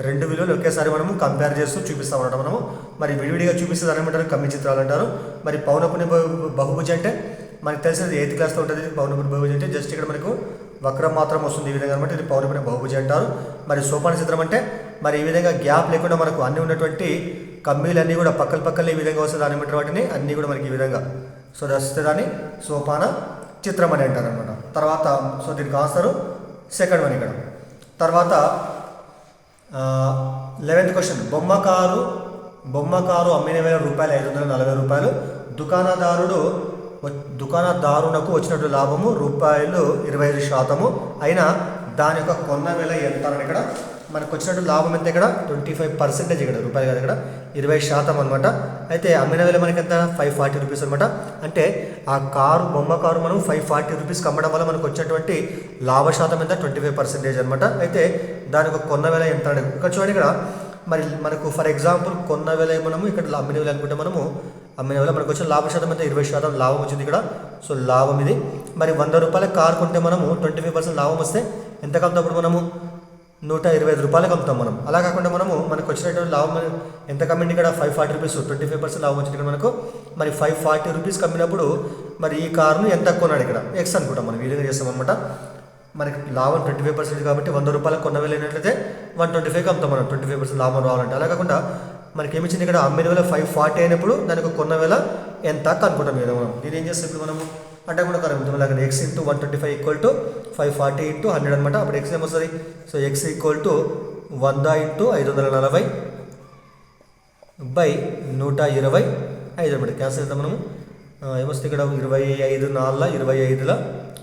2 విలువలు ఒకేసారి మనము కంపేర్ చేస్తూ చూపిస్తాం అన్నమాట మనము. మరి విడివిడిగా చూపిస్తే దాన్ని ఏమంటారు, కమ్మి చిత్రాలు అంటారు. మరి పౌనఃపున్య బహుభుజి అంటే మనకు తెలిసినది 8th క్లాస్లో ఉంటుంది. పౌనఃపున్య బహుభుజి అంటే జస్ట్ ఇక్కడ మనకు వక్రం మాత్రం వస్తుంది ఈ విధంగా అనమాట. ఇది పౌనఃపున్య బహుభుజి అంటారు. మరి సోపాన చిత్రం అంటే మరి ఈ విధంగా గ్యాప్ లేకుండా మనకు అన్ని ఉన్నటువంటి కమ్మీలన్నీ కూడా పక్కన ఈ విధంగా వస్తుంది దాని ఏమంటారు, వాటిని అన్నీ కూడా మనకి ఈ విధంగా సో వస్తే దాన్ని సోపాన చిత్రం అని అంటారు అనమాట. తర్వాత సో దీనికి ఆన్సర్ సెకండ్ వన్ ఇక్కడ. తర్వాత 11th క్వశ్చన్, బొమ్మకారు అమ్మిన వేల రూపాయలు 540 రూపాయలు. దుకాణదారునకు వచ్చినట్టు లాభము రూపాయలు 25% అయినా దాని యొక్క కొన్న వేల ఎంత అని ఇక్కడ మనకు వచ్చినట్టు లాభం ఎంత, ఇక్కడ 25% ఇక్కడ రూపాయలు కదా, ఇక్కడ 20% అనమాట. అయితే అమ్మిన వేల మనకి ఎంత 540 రూపీస్ అనమాట. అంటే ఆ బొమ్మ కారు మనం 540 రూపీస్కి అమ్మడం వల్ల మనకు వచ్చేటువంటి లాభ శాతం ఎంత 25% అనమాట. అయితే దాని యొక్క కొన్న వేల ఎంత అనేది ఇక్కడ చూడండి. ఇక్కడ మరి మనకు ఫర్ ఎగ్జాంపుల్ కొన్న వేల మనము ఇక్కడ అమ్మిన వేల అనుకుంటే మనము అమ్మిన వేల మనకు వచ్చిన లాభ శాతం అయితే 20% లాభం వచ్చింది ఇక్కడ. సో లాభం ఇది. మరి 100 రూపాయల కారు కొంటే మనము 25% లాభం వస్తే ఎంత కమ్ముతాం మనము 125 రూపాయలకు అమ్ముతాం మనం. అలా కాకుండా మనకు వచ్చినటువంటి లాభం ఎంత కమ్మింది ఇక్కడ 540 రూపీస్, 25% లాభం వచ్చింది ఇక్కడ మనకు. మరి 540 రూపీస్కి అమ్మినప్పుడు మరి ఈ కారును ఎంత కొన్నాడు ఇక్కడ ఎక్స్ అనుకుంటాం మనం. ఈ విధంగా చేస్తాం అనమాట. మనకి లాభం 25% కాబట్టి 100 రూపాయలకు కొన్న వేల అయినట్లయితే 125కి అమ్ముతాం మనం 25% లాభం రావాలంటే. అలా కాకుండా మనకి ఏమిచ్చింది ఇక్కడ అమ్మిన వేల 540 అయినప్పుడు దానికి కొన్న వేల ఎంత కనుక్కుంటాం కదా మనం. దీని ఏం చేస్తాం ఇప్పుడు మనము అంటే కూడా కరెక్ట్ అలాగే X into 125 equal to 540 into 100 అనమాట. అప్పుడు ఎక్స్ ఏమొస్తుంది, so X equal to 100 into 540 by 125 అనమాట. క్యాన్సిల్ చేద్దాం మనము. ఏమొస్తుంది ఇక్కడ 25 4 25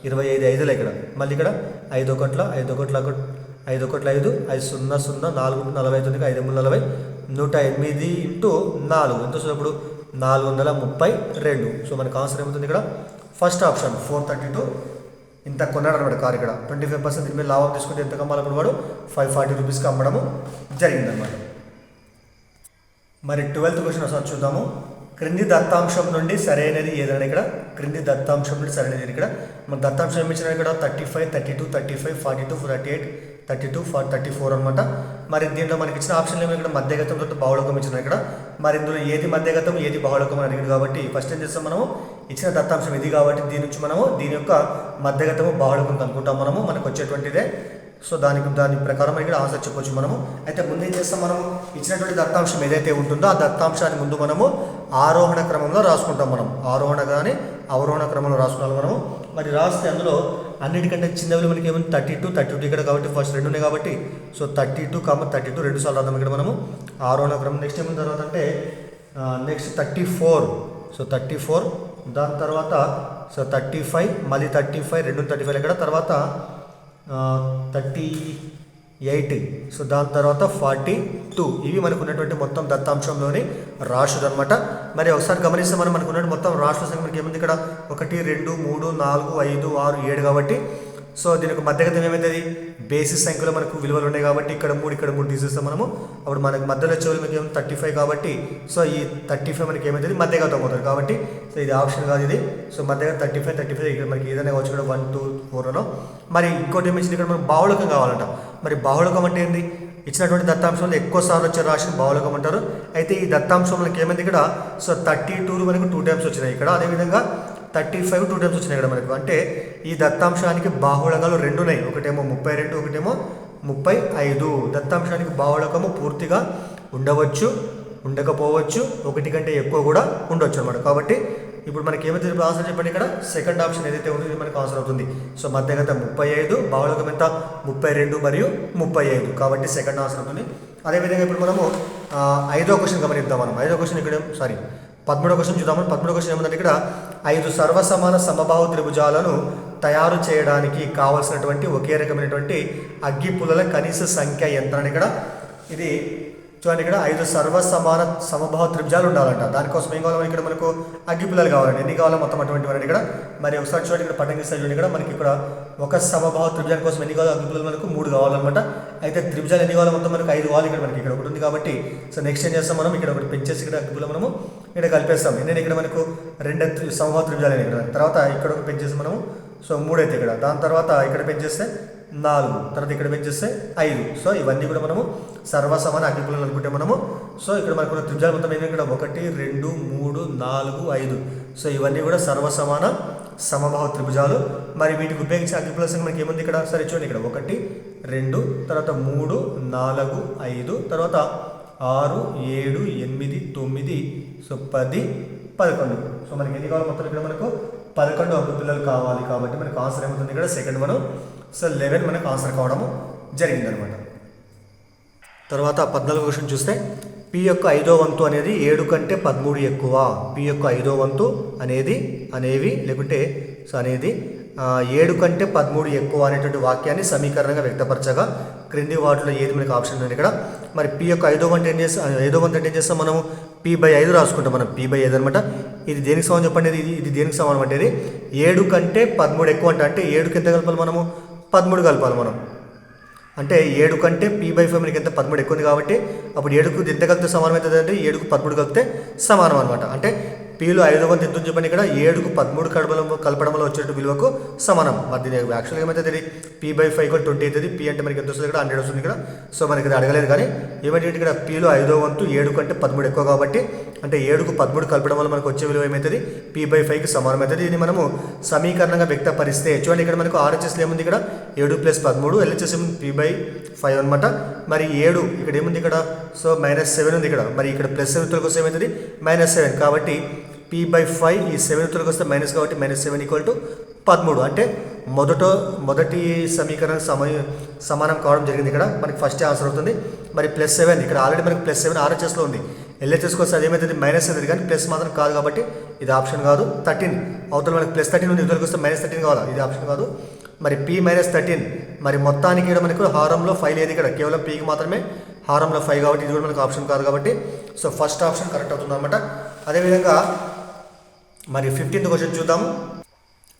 25 5 ఇక్కడ మళ్ళీ ఇక్కడ 5 1 5 1 5 1 5 5 0 0 4 45 5 40 108 ఇంటూ 4 ఎంత వస్తుంది అప్పుడు 432. సో మనకు ఆన్సర్ ఏమవుతుంది ఇక్కడ ఫస్ట్ ఆప్షన్ 432 ఇంత కొన్నాడు అనమాట కారు ఇక్కడ. 25% దీని మీద లాభం తీసుకుంటే ఎంత కమ్మాలప్పుడు వాడు 540 రూపీస్కి అమ్మడము జరిగిందనమాట. మరి 12th క్వశ్చన్ ఒకసారి చూద్దాము. క్రింది దత్తాంశం నుండి సరైనది ఏదైనా ఇక్కడ క్రింది దత్తాంశం నుండి సరైనది ఇక్కడ మన దత్తాంశం ఏమి ఇచ్చినా ఇక్కడ 35 32 35 42 48 32 34 అనమాట. మరి దీంట్లో మనకి ఇచ్చిన ఆప్షన్లు ఏమి ఇక్కడ మధ్యగతంతో బాహుళకం ఇచ్చిన ఇక్కడ. మరి ఇందులో ఏది మధ్యగతం ఏది బాహుళకం అని అడిగింది కాబట్టి ఫస్ట్ ఏం చేస్తాం మనము ఇచ్చిన దత్తాంశం ఇది కాబట్టి దీని నుంచి మనము దీని యొక్క మధ్యగతము బాహుళకం కనుక్కుంటాం మనము మనకు వచ్చేటువంటిదే. సో దాని ప్రకారం ఇక్కడ ఆన్సర్ చెప్పొచ్చు మనము. అయితే ముందు ఏం చేస్తాం మనము ఇచ్చినటువంటి దత్తాంశం ఏదైతే ఉంటుందో ఆ దత్తాంశాన్ని ముందు మనము ఆరోహణ క్రమంలో రాసుకుంటాం మనం. ఆరోహణ కానీ అవరోహణ క్రమంలో రాసుకున్నాం మనము. మరి రాస్తే అందులో అన్నిటికంటే చిన్నవి మనకి ఏమైనా 32 32 ఇక్కడ కాబట్టి ఫస్ట్ 2 ఉన్నాయి కాబట్టి సో 32 32 2 సార్లు రాద్దాం ఇక్కడ మనము ఆరోహణ క్రమం. నెక్స్ట్ ఏమైనా తర్వాత అంటే నెక్స్ట్ 34 సో 34 దాని తర్వాత సో 35 మళ్ళీ 35 2 35 ఇక్కడ తర్వాత 38 సో దాని తర్వాత 42 ఇవి మనకు ఉన్నటువంటి మొత్తం దత్తాంశంలోని రాశులు అనమాట. మరి ఒకసారి గమనిస్తే మనకు ఉన్నటువంటి మొత్తం రాశుల సంఖ్య మనకి ఏముంది ఇక్కడ 1 2 3 4 5 6 7 కాబట్టి సో దీనికి మధ్యగతం ఏమవుతుంది బేసిస్ సంఖ్యలో మనకు విలువలు ఉన్నాయి కాబట్టి ఇక్కడ 3 తీసేస్తాం మనము. అప్పుడు మనకు మధ్యలో వచ్చేవాళ్ళు మనకి ఏమైనా 35 కాబట్టి సో ఈ 35 మనకి ఏమవుతుంది మధ్యగతం అవుతుంది కాబట్టి సో ఇది ఆప్షన్ కాదు ఇది. సో మధ్యగతం 35 ఇక్కడ మనకి ఏదైనా కావచ్చు ఇక్కడ 1 2 4లో. మరి ఇంకోటి ఏమి ఇచ్చింది ఇక్కడ మనకు బాహుళకం కావాలంట. మరి బాహుళకం అంటే ఏంటి ఇచ్చినటువంటి దత్తాంశంలో ఎక్కువ సార్లు వచ్చే రాశిని బాహుళకం అంటారు. అయితే ఈ దత్తాంశం మనకి ఏమైంది ఇక్కడ సో 32 మనకు 2 టైమ్స్ వచ్చినాయి ఇక్కడ. అదేవిధంగా 35 2 టైమ్స్ వచ్చినాయి ఇక్కడ మనకు. అంటే ఈ దత్తాంశానికి బాహుళకాలు 2 ఉన్నాయి. ఒకటేమో 32 ఒకటేమో 35. దత్తాంశానికి బాహుళకము పూర్తిగా ఉండవచ్చు ఉండకపోవచ్చు ఒకటి కంటే ఎక్కువ కూడా ఉండొచ్చు అనమాట. కాబట్టి ఇప్పుడు మనకి ఏమైతే ఆన్సర్ చెప్పండి ఇక్కడ సెకండ్ ఆప్షన్ ఏదైతే ఉంటుందో మనకు ఆన్సర్ అవుతుంది. సో మధ్యగతం 35 బాహుళకం ఎంత 32 మరియు 35 కాబట్టి సెకండ్ ఆన్సర్ అవుతుంది. అదేవిధంగా ఇప్పుడు మనము 5వ క్వశ్చన్ గమనిద్దాం మనం. 5వ క్వశ్చన్ ఇక్కడ 13వ క్వశ్చన్ చూద్దాము. 13వ క్వశ్చన్ ఏముందంటే ఇక్కడ 5 సర్వసమాన సమబాహు త్రిభుజాలను తయారు చేయడానికి కావలసినటువంటి ఒకే రకమైనటువంటి అగ్గిపుల్లల కనీస సంఖ్య ఎంత అని ఇక్కడ ఇది చూడండి. ఇక్కడ 5 సర్వసమాన సమబాహు త్రిభుజాలు ఉండాలంట. దానికోసం ఏం కావాలి ఇక్కడ మనకు అగ్గిపుల్లలు కావాలండి. ఎన్ని కావాలో మొత్తం అటువంటి వారండి ఇక్కడ. మరి ఒకసారి చూడండి ఇక్కడ పట్టం గీస్తే చూడండి. ఇక్కడ మనకి ఇక్కడ ఒక సమబాహు త్రిభుజాల కోసం ఎన్ని కావాలి అగ్గిపుల్లలు మనకు 3 కావాలన్నమాట. అయితే త్రిభుజాలు ఎన్ని కావాలి మొత్తం మనకు 5 కావాలి. ఇక్కడ మనకి ఇక్కడ ఒకటి ఉంది కాబట్టి సో నెక్స్ట్ ఏం చేస్తాం మనం ఇక్కడ ఒకటి పెంచేసి ఇక్కడ అగ్గిపుల్ల మనము ఇక్కడ కలిపేస్తాం. నేను ఇక్కడ మనకు 2 సమబాహు త్రిభుజాలు అయినాయి ఇక్కడ. తర్వాత ఇక్కడ ఒక పెంచేసి మనము సో 3 అయితే ఇక్కడ. దాని తర్వాత ఇక్కడ పెంచేస్తే 4, తర్వాత ఇక్కడ పెంచేస్తే 5. సో ఇవన్నీ కూడా మనము సర్వసమాన అగ్గిపుల్లలు అనుకుంటే మనము సో ఇక్కడ మనకు త్రిభుజాలు మొత్తం ఏంటంటే ఇక్కడ 1 2 3 4 5. సో ఇవన్నీ కూడా సర్వసమాన సమబాహు త్రిభుజాలు. మరి వీటికి ఉపయోగించే అగ్గిపుల్ల సంఖ్య మనకి ఏముంది ఇక్కడ సరే చూడండి. ఇక్కడ 1 2 తర్వాత 3 4 5 తర్వాత 6 7 8 9 సో 10 11. సో మనకి ఎన్ని కావాలి మొత్తం ఇక్కడ మనకు 11 అగ్గిపుల్లలు కావాలి. కాబట్టి మనకు ఆన్సర్ ఏమవుతుంది ఇక్కడ సెకండ్ మనం సో 11 మనకు ఆన్సర్ కావడము జరిగిందనమాట. తర్వాత 14వ క్వశ్చన్ చూస్తే పి యొక్క 5వ వంతు అనేది 7 కంటే 13 ఎక్కువ. పి యొక్క 5వ వంతు అనేవి లేకుంటే సో అనేది 7 కంటే 13 ఎక్కువ అనేటువంటి వాక్యాన్ని సమీకరణంగా వ్యక్తపరచగా క్రింది వాటిలో ఏది మనకి ఆప్షన్ ఉంది ఇక్కడ. మరి పి యొక్క 5వ వంతు ఏం చేస్తాం 5వ వంతు అంటే ఏం చేస్తాం మనము p/5 రాసుకుంటాం. మనం p/5 అనమాట. ఇది దేనికి సమానం చెప్పండి. ఇది దేనికి సమానం అంటే ఇది 7 కంటే 13 ఎక్కువ అంటే 7కి ఎంత కలపాలి మనము 13 కలపాలి మనం. అంటే 7 కంటే p/5 మనకి ఎంత 13 ఎక్కువ ఉంది కాబట్టి అప్పుడు 7కు ఎంత కలిపితే సమానం అవుతుంది అంటే 7కు 13 కలిపితే సమానం అనమాట. అంటే పీలో 5వ వంతు ఎంత చెప్పండి ఇక్కడ 7కు 13 కలపడంలో వచ్చేట విలువకు సమానం. మరి దీని యాక్చువల్గా ఏమవుతుంది p/5 = 20 అవుతుంది. p అంటే మనకి ఎంత వస్తుంది ఇక్కడ 100 వస్తుంది ఇక్కడ. సో మనకి ఇది అడగలేదు కానీ ఏమంటే ఇక్కడ పీలో 5వ వంతు 7 కంటే 13 ఎక్కువ కాబట్టి అంటే 7కు 13 కలపడం వల్ల మనకు వచ్చే విలువ ఏమవుతుంది p/5కి సమానం అవుతుంది. ఇది మనము సమీకరణంగా వ్యక్తపరిస్తే చూడండి ఇక్కడ మనకు RHSలో ఏముంది ఇక్కడ 7 + 13 LHS ఏముంది p/5 అనమాట. మరి 7 ఇక్కడ ఏముంది ఇక్కడ సో -7 ఉంది ఇక్కడ. మరి ఇక్కడ +7 కోసం ఏమవుతుంది -7 కాబట్టి p/5 ఈ 7 వస్తే మైనస్ కాబట్టి -7 = 13. అంటే మొదటి సమీకరణం సమానం కావడం జరిగింది. ఇక్కడ మనకి ఫస్ట్ ఆన్సర్ అవుతుంది. మరి +7 ఇక్కడ ఆల్రెడీ మనకి +7 RHSలో ఉంది. LHSకి వస్తే అదేమవుతుంది మైనస్ అవుతుంది కానీ ప్లస్ మాత్రం కాదు కాబట్టి ఇది ఆప్షన్ కాదు. 13 అవతల మనకి +13 ఉంది. ఇవతలకి వస్తే -13 కావాలా ఇది ఆప్షన్ కాదు. మరి p-13 మరి మొత్తానికి ఇక్కడ మనకు హారంలో 5 లేదు ఇక్కడ కేవలం pకి మాత్రమే హారంలో 5 కాబట్టి ఇది కూడా మనకు ఆప్షన్ కాదు కాబట్టి సో ఫస్ట్ ఆప్షన్ కరెక్ట్ అవుతుంది అనమాట. అదేవిధంగా మరి 15th క్వశ్చన్ చూద్దాము.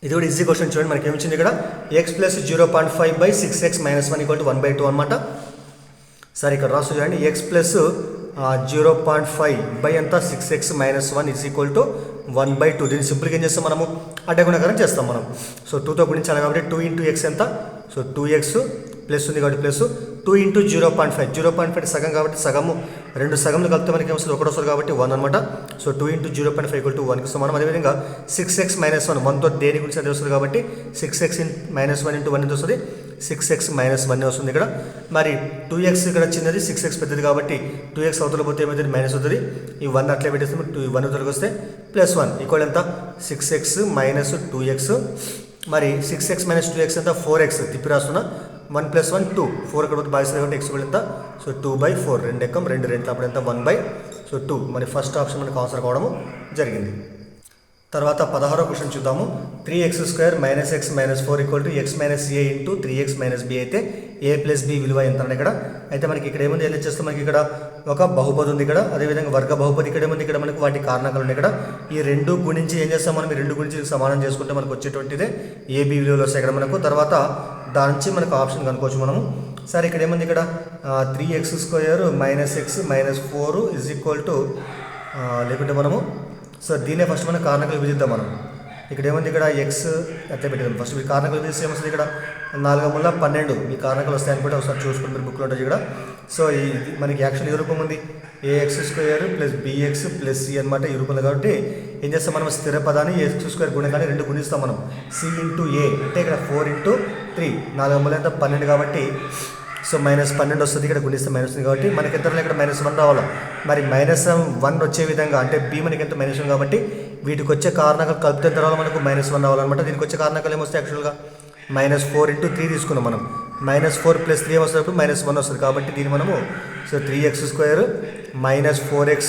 ఇది కూడా ఈజీ క్వశ్చన్ చూడండి. మనకి ఏమిచ్చింది ఇక్కడ x + 0.5/6x - 1 = 1/2 అనమాట. సరే ఇక్కడ రాసు చూడండి x + 0.5 ఎంత 6x - 1 = 1/2. దీన్ని సింపుల్గా ఏం చేస్తాం మనము అడ్డగుణకారం చేస్తాం మనం. సో 2తో గుణించాలి కాబట్టి 2 × x ఎంత సో 2x ప్లస్ ఉంది కాబట్టి ప్లస్ 2 × 0.5 0.5 సగం కాబట్టి సగము 2 సగంలు కలిపితే మనకి ఏమొస్తుంది 1 వస్తుంది కాబట్టి 1 అనమాట. సో 2 × 0.5 = 1కి సమానం. అదేవిధంగా 6x - 1 1తో దేని గురించి అది వస్తుంది కాబట్టి 6x - 1 × 1 ఎంత వస్తుంది 6x - 1 వస్తుంది ఇక్కడ. మరి 2x ఇక్కడ చిన్నది 6x పెద్దది కాబట్టి 2x అవతల పోతే ఏమవుతుంది మైనస్ అవుతుంది. ఈ 1 అట్లే పెట్టేస్తే 1 అవతలకి వస్తే +1 = ఎంత 6x - 2x. మరి 6x - 2x ఎంత 4x తిప్పి రాస్తున్నా 1 + 1 2 4 ఇక్కడ పోతే బాగా కాబట్టి x ఎంత సో 2/4 2 ఎక్కం 2 2 అప్పుడు ఎంత 1/2. మరి ఫస్ట్ ఆప్షన్ మనకు ఆన్సర్ కావడము జరిగింది. తర్వాత 16వ క్వశ్చన్ చూద్దాము. 3x² - x - 4 = x - a × 3x - b అయితే a + b విలువ ఎంత అని ఇక్కడ అయితే మనకి ఇక్కడ ఏముంది LHSలో మనకి ఇక్కడ ఒక బహుపది ఉంది ఇక్కడ. అదేవిధంగా వర్గ బహుపది ఇక్కడ ఏముంది ఇక్కడ మనకు వాటి కారణాలు ఉన్నాయి ఇక్కడ. ఈ 2 గుణించి ఏం చేస్తాం మనం ఈ 2 గురించి సమానం చేసుకుంటే మనకు వచ్చేటువంటిదే ab విలువలు వస్తాయి ఇక్కడ మనకు. తర్వాత దాని నుంచి మనకు ఆప్షన్ కనుక్కోవచ్చు మనము. సరే ఇక్కడ ఏముంది ఇక్కడ 3x² - x - 4 లేకుంటే మనము సో దీన్నే ఫస్ట్ మనం కారణాలు విధిద్దాం మనం. ఇక్కడ ఏముంది ఇక్కడ ఎక్స్ అట్లా పెట్టిద్దాం ఫస్ట్. మీ కారణాలు విధిస్తే ఏమొస్తుంది ఇక్కడ 4 × 12 మీ కారణాలు వస్తాయి అనుకుంటే ఒకసారి చూసుకుని మీరు బుక్లో ఉంటుంది ఇక్కడ. సో ఇది మనకి యాక్చువల్ ఏ రూపం ఉంది ax² + bx + c అనమాట ఈ రూపంలో. కాబట్టి ఏం చేస్తాం మనం స్థిర పదాన్ని x² గుణకాన్ని 2 గుణిస్తాం మనం c × a అంటే ఇక్కడ 4 × 3 4 × ఎంత 12 కాబట్టి సో -12 వస్తుంది. ఇక్కడ గుణిస్తే మైనస్ ఉంది కాబట్టి మనకి ఎంత ఇక్కడ -1 రావాలి. మరి -1 వచ్చే విధంగా అంటే b మనకి ఎంత -1 కాబట్టి వీటికి వచ్చే కారణాలు కలిపితే ఎంత రావాలి మనకు -1 రావాలన్నమాట. దీనికి వచ్చే కారణాలు ఏమొస్తాయి యాక్చువల్గా -4 × 3 తీసుకున్నాం మనం. -4 + 3 వస్తున్నప్పుడు -1 వస్తుంది కాబట్టి దీన్ని మనము సో 3x² - 4x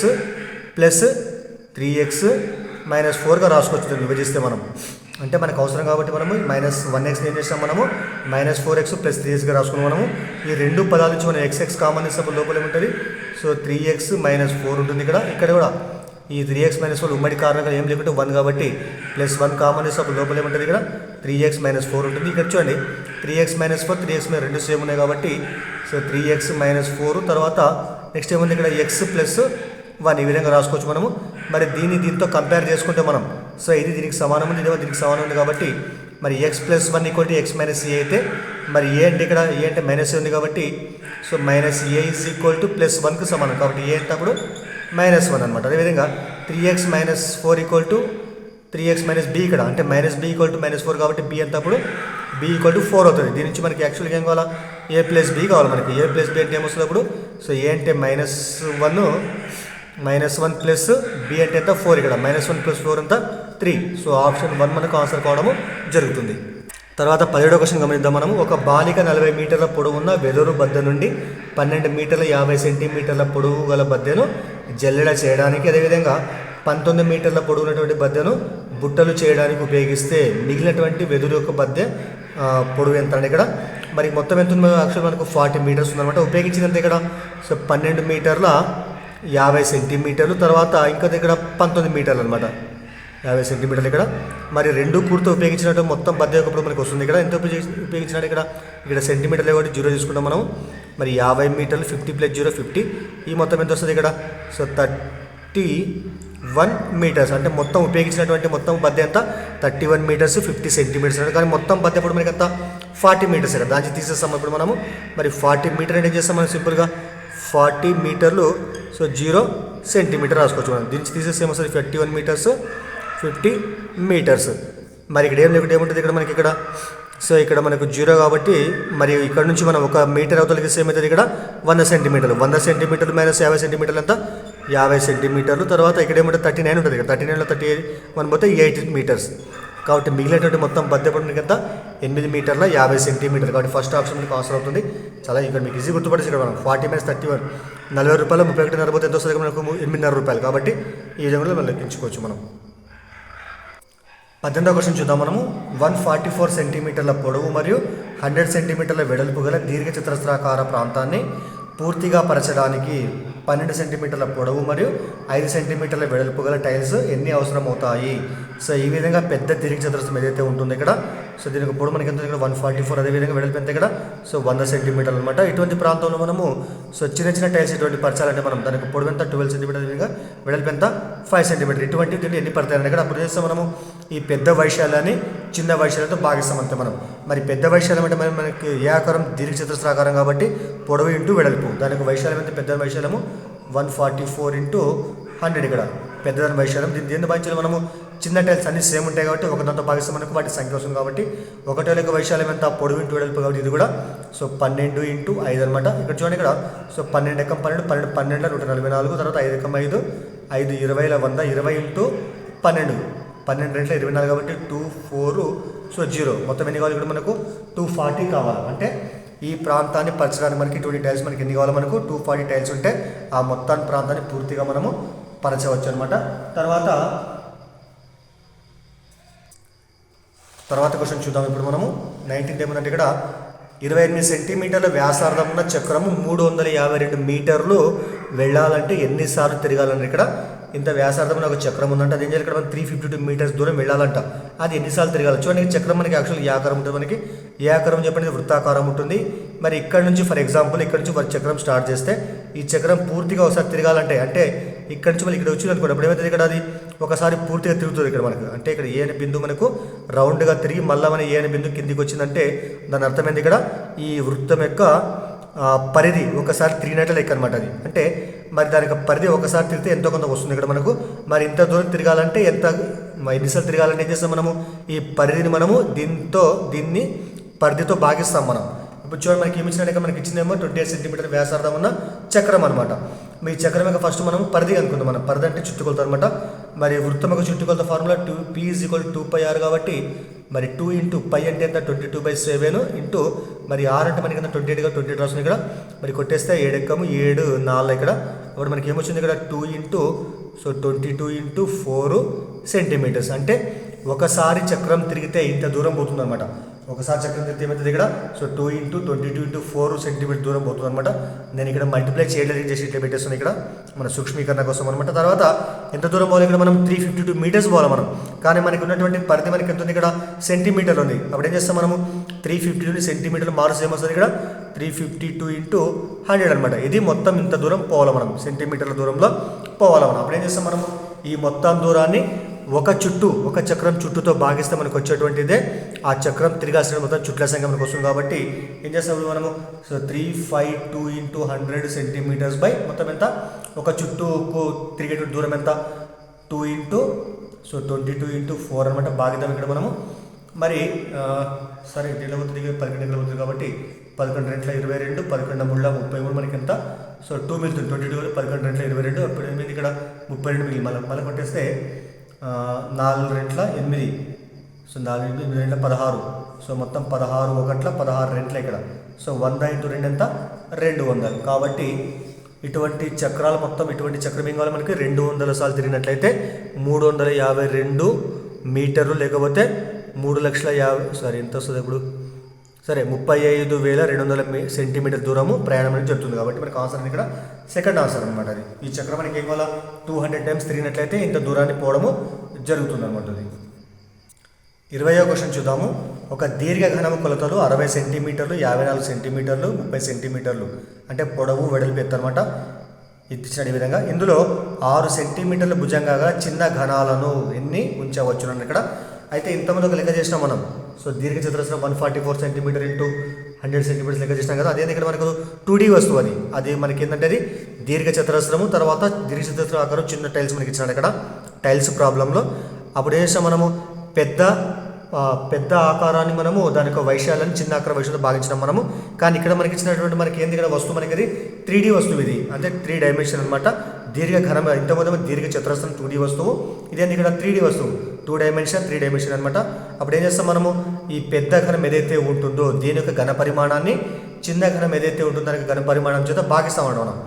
+ 3x - 4గా రాసుకోవచ్చు విభజిస్తే మనం. అంటే మనకు అవసరం కాబట్టి మనము -1x ఏం చేస్తాం మనము -4x + 3xగా రాసుకున్నాం మనము. ఈ రెండు పదాల నుంచి మనం x కామన్ చేసినప్పుడు లోపల ఏముంటుంది? సో 3x - 4 ఉంటుంది ఇక్కడ కూడా. ఈ 3x - 4 ఉమ్మడి కారణంగా ఏం లేకుంటే 1 కాబట్టి +1 కామన్ చేసినప్పుడు లోపల ఏముంటుంది? ఇక్కడ 3x - 4 ఉంటుంది. ఇక్కడ చూడండి 3x - 4 3x రెండు సేమ్ ఉన్నాయి కాబట్టి సో 3x - 4 తర్వాత నెక్స్ట్ ఏముంది? ఇక్కడ x + 1 ఈ విధంగా రాసుకోవచ్చు మనము. మరి దీంతో కంపేర్ చేసుకుంటే మనం సో ఇది దీనికి సమానం ఉంది, ఇదేమో దీనికి సమానం ఉంది కాబట్టి మరి x + 1 = x - a అయితే మరి a అంటే ఇక్కడ a అంటే మైనస్ ఉంది కాబట్టి సో -a = +1కు సమానం కాబట్టి a అంటే అప్పుడు -1 అనమాట. అదేవిధంగా 3x - 4 = 3x - b ఇక్కడ అంటే -b = -4 కాబట్టి b అంటే అప్పుడు b = 4 అవుతుంది. దీని నుంచి మనకి యాక్చువల్గా ఏం కావాలా? a + b కావాలి మనకి. a + b అంటే ఏమొస్తుంది అప్పుడు? సో a అంటే -1 ప్లస్ b అంటే ఎంత? 4 ఇక్కడ -1 + 4 అంతా 3. సో ఆప్షన్ 1 మనకు ఆన్సర్ కావడము జరుగుతుంది. తర్వాత 17వ క్వశ్చన్ గమనిద్దాం మనము. ఒక బాలిక 40 మీటర్ల పొడవు ఉన్న వెదురు బద్ద నుండి 12 మీటర్ల 50 సెంటీమీటర్ల పొడవు గల బద్దెను జల్లెడ చేయడానికి, అదేవిధంగా 19 మీటర్ల పొడవు ఉన్నటువంటి బద్దెను బుట్టలు చేయడానికి ఉపయోగిస్తే మిగిలినటువంటి వెదురు యొక్క బద్దె పొడవు ఎంత అండి? ఇక్కడ మరి మొత్తం ఎంత ఉంది? యాక్చువల్ మనకు 40 మీటర్స్ ఉందన్నమాట. ఉపయోగించినంత ఇక్కడ సో 12 మీటర్ల 50 సెంటీమీటర్లు, తర్వాత ఇంకా ఇక్కడ 19 మీటర్లు అనమాట. 50 సెంటీమీటర్లు ఇక్కడ. మరి రెండు కూడితో ఉపయోగించినట్టు మొత్తం బద్దె ఒకప్పుడు మనకు వస్తుంది. ఇక్కడ ఎంత ఉపయోగించినట్టు ఇక్కడ సెంటీమీటర్లు కాబట్టి 0 తీసుకుంటాం మనం. మరి 50 మీటర్లు 50 + 0 50. ఈ మొత్తం ఎంత వస్తుంది ఇక్కడ? So 31 metres. అంటే మొత్తం ఉపయోగించినటువంటి మొత్తం బద్దె ఎంత? 31 మీటర్స్ 50 సెంటీమీటర్స్ అంటే. కానీ మొత్తం బద్దె ఇప్పుడు మనకి ఎంత? 40 మీటర్స్ ఇక్కడ. దానికి తీసేస్తాం ఇప్పుడు మనము. మరి 40 మీటర్ అంటే ఏం చేస్తాం మనం? సింపుల్గా 40 మీటర్లు సో 0 సెంటీమీటర్ రాసుకోవచ్చు మనం. దీనికి తీసేస్తే ఏమొస్తుంది? 51 మీటర్స్ 50 మీటర్స్. మరి ఇక్కడ ఏం లేకుంటే ఏముంటుంది? ఇక్కడ మనకి ఇక్కడ సో ఇక్కడ మనకు 0 కాబట్టి మరి ఇక్కడ నుంచి మనం 1 మీటర్ అవతలకి సేమ్ అవుతుంది. ఇక్కడ 100 సెంటీమీటర్లు. 100 సెంటీమీటర్లు -50 సెంటీమీటర్లు ఎంత? 50 సెంటీమీటర్లు. తర్వాత ఇక్కడ ఏమంటే 39 ఉంటుంది. ఇక్కడ 39లో 31 పోతే 8 మీటర్స్. కాబట్టి మిగిలినటువంటి మొత్తం బద్దె పొడవు మీకు ఎంత? 8 మీటర్ల 50 సెంటీమీటర్లు. కాబట్టి ఫస్ట్ ఆప్షన్ మీకు ఆన్సర్ అవుతుంది. చాలా ఇక్కడ మీకు ఈజీ గుర్తుపట్టేసి ఇక్కడ మనం 40 - 31 40 రూపాయలు 31 పోతే ఎంత వస్తుంది? మనకు 8.5 రూపాయలు. కాబట్టి ఈ విధంగా మనం లెక్కించుకోవచ్చు మనం. 18వ క్వశ్చన్ చూద్దాం మనము. 144 సెంటీమీటర్ల పొడవు మరియు 100 సెంటీమీటర్ల వెడల్పు గల దీర్ఘచతురస్రాకార ప్రాంతాన్ని పూర్తిగా పరచడానికి 12 సెంటీమీటర్ల పొడవు మరియు 5 సెంటీమీటర్ల వెడల్పు గల టైల్స్ ఎన్ని అవసరం అవుతాయి? సో ఈ విధంగా పెద్ద దీర్ఘచతురస్రం ఏదైతే ఉంటుందో ఇక్కడ సో దీనికి పొడవు మనకి ఎంత? ఇక్కడ 144. అదేవిధంగా వెడల్పు ఎంత? ఇక్కడ సో 100 సెంటీమీటర్లు అనమాట. ఇటువంటి ప్రాంతంలో మనము సో చిన్న టైల్స్ ఇటువంటి పరచాలంటే మనం దానికి పొడవు ఎంత? 12 సెంటీమీటర్. అదేవిధంగా వెడల్పు ఎంత? 5 సెంటీమీటర్. ఇటువంటి ఎన్ని పడతాయంటే ఇక్కడ అప్పుడు చేస్తాం మనము ఈ పెద్ద వైశాల్యాన్ని చిన్న వైశాల్యంతో భాగిస్తాం అంతే మనం. మరి పెద్ద వైశాల్యం అంటే మనకి ఏ ఆకారం? దీర్ఘచతురస్రాకారం కాబట్టి పొడవు ఇంటూ వెడల్పు. దానికి వైశాల్యం ఎంత? పెద్ద వైశాల్యము 144 × 100 ఇక్కడ పెద్దదాని వైశాల్యం. దీన్ని భావించాలి మనము. చిన్న టైల్స్ అన్ని సేమ్ ఉంటాయి కాబట్టి ఒకదాంతో భాగిస్తే మనకు వాటి సంఖ్య వస్తుంది కాబట్టి ఒక టైల్ యొక్క వైశాల్యం ఎంత? పొడవు ఇంటూ వెడల్పు కాబట్టి ఇది కూడా సో 12 × 5 అనమాట. ఇక్కడ చూడండి ఇక్కడ సో 12 × 12 12 12 144. తర్వాత 5 × 5 5 20 100 20 × 12 12 2 24 కాబట్టి 2 4 సో 0 మొత్తం ఎన్ని కావాలి? ఇక్కడ మనకు 240 కావాలి. అంటే ఈ ప్రాంతాన్ని పరచడానికి మనకి 20 టైల్స్ మనకి ఎన్ని కావాలి? మనకు 240 టైల్స్ ఉంటే ఆ మొత్తాన్ని ప్రాంతాన్ని పూర్తిగా మనము పరచవచ్చు అనమాట. తర్వాత క్వశ్చన్ చూద్దాం ఇప్పుడు మనము. 19th ఏమంటే ఇక్కడ 28 సెంటీమీటర్ల వ్యాసార్థం ఉన్న చక్రము 352 మీటర్లు వెళ్ళాలంటే ఎన్నిసార్లు తిరగాలంటే ఇక్కడ ఇంత వ్యాసార్థమైన ఒక చక్రం ఉందంటే అది ఏం చేయాలి? ఇక్కడ మనం 352 మీటర్స్ దూరం వెళ్ళాలంట. అది ఎన్నిసార్లు తిరగాలి? చూడండి చక్రం మనకి యాక్చువల్ ఏ ఆకారం ఉంటుంది? మనకి ఏ ఆకారం చెప్పండి? వృత్తాకారం ఉంటుంది. మరి ఇక్కడ నుంచి ఫర్ ఎగ్జాంపుల్ ఇక్కడ నుంచి చక్రం స్టార్ట్ చేస్తే ఈ చక్రం పూర్తిగా ఒకసారి తిరగాలంటే అంటే ఇక్కడ నుంచి మళ్ళీ ఇక్కడ వచ్చింది అనుకోండి అప్పుడు ఏమవుతుంది? ఇక్కడ అది ఒకసారి పూర్తిగా తిరుగుతుంది ఇక్కడ మనకు. అంటే ఇక్కడ ఏ అనే బిందు మనకు రౌండ్గా తిరిగి మళ్ళీ మన ఏ అనే బిందు కిందికి వచ్చిందంటే దాని అర్థమైంది ఇక్కడ ఈ వృత్తం యొక్క పరిధి ఒకసారి తిరిగినట్లే లెక్క అనమాట. అది అంటే మరి దానికి పరిధి ఒకసారి తిరిగితే ఎంతో కొంత వస్తుంది ఇక్కడ మనకు. మరి ఇంత దూరం తిరగాలంటే ఎన్నిసార్లు తిరగాలంటే ఏం చేస్తాం మనము? ఈ పరిధిని మనము దీన్ని పరిధితో భాగిస్తాం మనం. ఇప్పుడు చూడండి మనకి ఏమి ఇచ్చినట్టు మనకి ఇచ్చిందేమో 28 సెంటీమీటర్ వ్యాసార్థం ఉన్న చక్రం అనమాట. మీ చక్రం యొక్క ఫస్ట్ మనం పరిధి అనుకుందాం. మనం పరిధి అంటే చుట్టుకొలత అనమాట. మరి వృత్తం యొక్క చుట్టుకొలత ఫార్ములా P = 2πr కాబట్టి మరి 2 × π అంటే ఎంత? 22/7 ఇంటూ మరి r అంటే మనకి ఎంత? 28 28 రాస్తుంది ఇక్కడ. మరి కొట్టేస్తే 7 × 7 4 ఇక్కడ అప్పుడు మనకి ఏమొచ్చింది ఇక్కడ 2 ఇంటూ 22 ఇంటూ 4 సెంటీమీటర్స్. అంటే ఒకసారి చక్రం తిరిగితే ఇంత దూరం పోతుంది అనమాట. ఒకసారి చక్రం తిరిగితే ఏమవుతుంది ఇక్కడ 2 ఇంటూ 22 ఇంటూ 4 సెంటీమీటర్ దూరం పోతుంది అనమాట. నేను ఇక్కడ మల్టిప్లై చేయలేదు, చేసి ఇట్లా పెట్టేస్తున్నాను ఇక్కడ మన సూక్ష్మీకరణ కోసం అనమాట. తర్వాత ఎంత దూరం పోవాలి ఇక్కడ మనం 352 మీటర్స్ పోవాలి మనం. కానీ మనకి ఉన్నటువంటి పరిధి మనకి ఎంత ఉంది ఇక్కడ సెంటీమీటర్లు ఉంది. అప్పుడు ఏం చేస్తాం మనము 352 సెంటీమీటర్లు మారుస్ ఏమొస్తుంది ఇక్కడ 352 ఇంటూ 100 అనమాట. ఇది మొత్తం ఇంత దూరం పోవాలి మనం, సెంటీమీటర్ల దూరంలో పోవాలి మనం. అప్పుడు ఏం చేస్తాం మనము ఈ మొత్తం దూరాన్ని ఒక చక్రం చుట్టూతో భాగిస్తే మనకు వచ్చేటువంటిదే ఆ చక్రం తిరిగాల్సిన మొత్తం చుట్ల సంఖ్య మనకు వస్తుంది. కాబట్టి ఏం చేస్తాం మనము 352 ఇంటూ 100 సెంటీమీటర్స్ బై మొత్తం ఎంత, ఒక చుట్టూకు తిరిగేటువంటి దూరం ఎంత 2 ఇంటూ 22 ఇంటూ 4 అనమాట. భాగిద్దాం ఇక్కడ మనము. మరి సరే దీనిలో అవుతుంది 11 అవుతుంది కాబట్టి 11 రెంట్ల 22, 11 ముళ్ళ 33 మనకి ఎంత 2 మిగులుతుంది. 22 11 రెంట్ల 22, అప్పుడు 8 ఇక్కడ 32 మిగిలి మళ్ళీ కొట్టేస్తే 4 రెంట్ల 8, 4 ఇంటూ 8 రెంట్ల 16, మొత్తం 16 ఒకట్ల 16 రెంట్ల ఇక్కడ 100 ఇంటూ 2 ఎంత 200. కాబట్టి ఇటువంటి చక్రాలు మొత్తం ఇటువంటి చక్రం ఏం కావాలి మనకి 200 సార్లు తిరిగినట్లయితే 352 మీటర్లు, లేకపోతే 3,50,000 ఎంత వస్తుంది ఇప్పుడు 35,200 సెంటీమీటర్ దూరము ప్రయాణం అనేది జరుగుతుంది. కాబట్టి మనకు ఆన్సర్ ఇక్కడ సెకండ్ ఆన్సర్ అనమాట. అది ఈ చక్రం మనకి ఏం కావాలా 200 టైమ్స్ తిరిగినట్లయితే ఇంత దూరాన్ని పోవడము జరుగుతుంది అనమాట. అది 20వ క్వశ్చన్ చూద్దాము. ఒక దీర్ఘఘనము కొలతలు 60 సెంటీమీటర్లు, 54 సెంటీమీటర్లు, 30 సెంటీమీటర్లు అంటే పొడవు వెడల్పు ఎత్తు అనమాట. ఇచ్చిన ఈ విధంగా ఇందులో 6 సెంటీమీటర్ల భుజంగా చిన్న ఘనాలను ఎన్ని ఉంచవచ్చునని ఇక్కడ అయితే ఇంతమంది ఒక లెక్క చేసినాం మనం. దీర్ఘ చతురస్రం 144 సెంటీమీటర్ ఇంటూ 100 సెంటీమీటర్స్ లెక్క చేసినాం కదా. అదే ఇక్కడ మనకు 2D వస్తువు అది మనకి ఏంటంటే అది దీర్ఘ చతురస్రము. తర్వాత దీర్ఘ చతురస్రం ఆకారం చిన్న టైల్స్ మనకి ఇచ్చినాడు ఇక్కడ టైల్స్ ప్రాబ్లంలో. అప్పుడు ఏం చేస్తాం మనము పెద్ద ఆకారాన్ని మనము దాని యొక్క వైశాల్యాన్ని చిన్న ఆకార వైశాల్యం భాగించినాం మనము. కానీ ఇక్కడ మనకి ఇచ్చినటువంటి మనకి ఏంది ఇక్కడ వస్తువు మనకి అది 3D వస్తువు, ఇది అంటే 3 డైమెన్షన్ అనమాట. దీర్ఘఘనం ఇంతకుముందు దీర్ఘ చతురస్రం 2D వస్తువు, ఇదేంది ఇక్కడ 3D వస్తువు 2 డైమెన్షన్ 3 డైమెన్షన్ అనమాట. అప్పుడు ఏం చేస్తాం మనము ఈ పెద్ద ఘనం ఏదైతే ఉంటుందో దీని యొక్క ఘన పరిమాణాన్ని చిన్న ఘనం ఏదైతే ఉంటుందో దానికి ఘన పరిమాణం చేత భాగిస్తామన్నమాట మనం.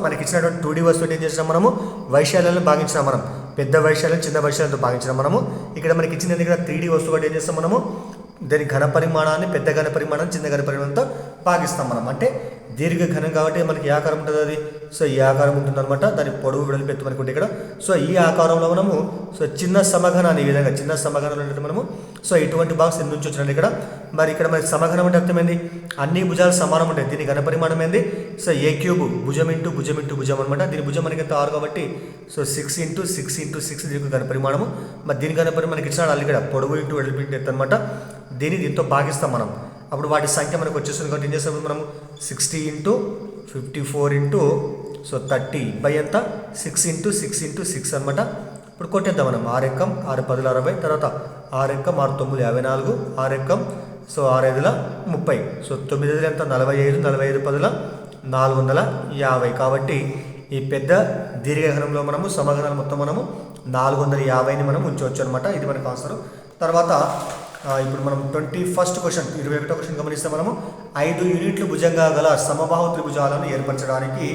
మనకి ఇచ్చినటువంటి 2D వస్తువుని ఏం చేసినాం మనము వైశాల్యాలను భాగించినాం మనం. పెద్ద వైశాల్యం చిన్న వైశాల్యంతో భాగించినాం మనము. ఇక్కడ మనకి ఇచ్చినది ఇక్కడ 3D వస్తువు అంటే ఏం చేస్తాం మనము దాని ఘన పరిమాణాన్ని పెద్ద ఘన పరిమాణాన్ని చిన్న ఘన పరిమాణంతో భాగిస్తాం మనం. అంటే దీర్ఘ ఘనం కాబట్టి మనకి ఏ ఆకారం ఉంటుంది అది ఈ ఆకారం ఉంటుంది అనమాట. దాని పొడవు వెడల్పు ఎత్తు మనకు ఇక్కడ ఈ ఆకారంలో మనము చిన్న సమఘనాన్ని ఈ విధంగా చిన్న సమఘనంలో ఉంటుంది మనము. ఇటువంటి బాక్స్ ఎందుకు వచ్చినట్టు ఇక్కడ మరి ఇక్కడ మనకి సమఘనం అంటే అర్థమైంది అన్ని భుజాలు సమానం ఉంటాయి. దీని ఘన పరిమాణం ఏంది ఏ క్యూబ్ భుజం ఇంటూ భుజం ఇంటూ భుజం అనమాట. దీని భుజం మనకి ఎంత 6 కాబట్టి 6 ఇంటూ 6 ఇంటూ 6 దీనికి ఘన పరిమాణము. మరి దీని ఘన పరిమాణం మనకి ఇచ్చినాడు అల్లి ఇక్కడ పొడవు ఇంటూ వెడల్పు ఇంటూ ఎత్తు అనమాట. దీంతో భాగిస్తాం మనం. అప్పుడు వాటి సంఖ్య మనకు వచ్చేస్తుంది కాబట్టి ఏం చేస్తాం మనము 60 ఇంటూ 54 ఇంటూ 30 బై ఎంత 6 ఇంటూ 6 ఇంటూ 6 అనమాట. ఇప్పుడు కొట్టేద్దాం మనం 6 ఎక్కం 6 10 60, తర్వాత 6 ఎక్కం 6 9 54, 6 ఎక్కం 6 5 30, 9 5 ఎంత 45, 45 10 450. కాబట్టి ఈ పెద్ద దీర్ఘఘనంలో మనము సమఘనాలు మొత్తం మనము 450ని మనం ఉంచవచ్చు అనమాట. ఇది మనకు ఆన్సర్. తర్వాత ఇప్పుడు మనం 21st క్వశ్చన్ 21వ క్వశ్చన్ గమనిస్తే మనము 5 యూనిట్లు భుజంగా గల సమబాహు త్రిభుజాలను ఏర్పరచడానికి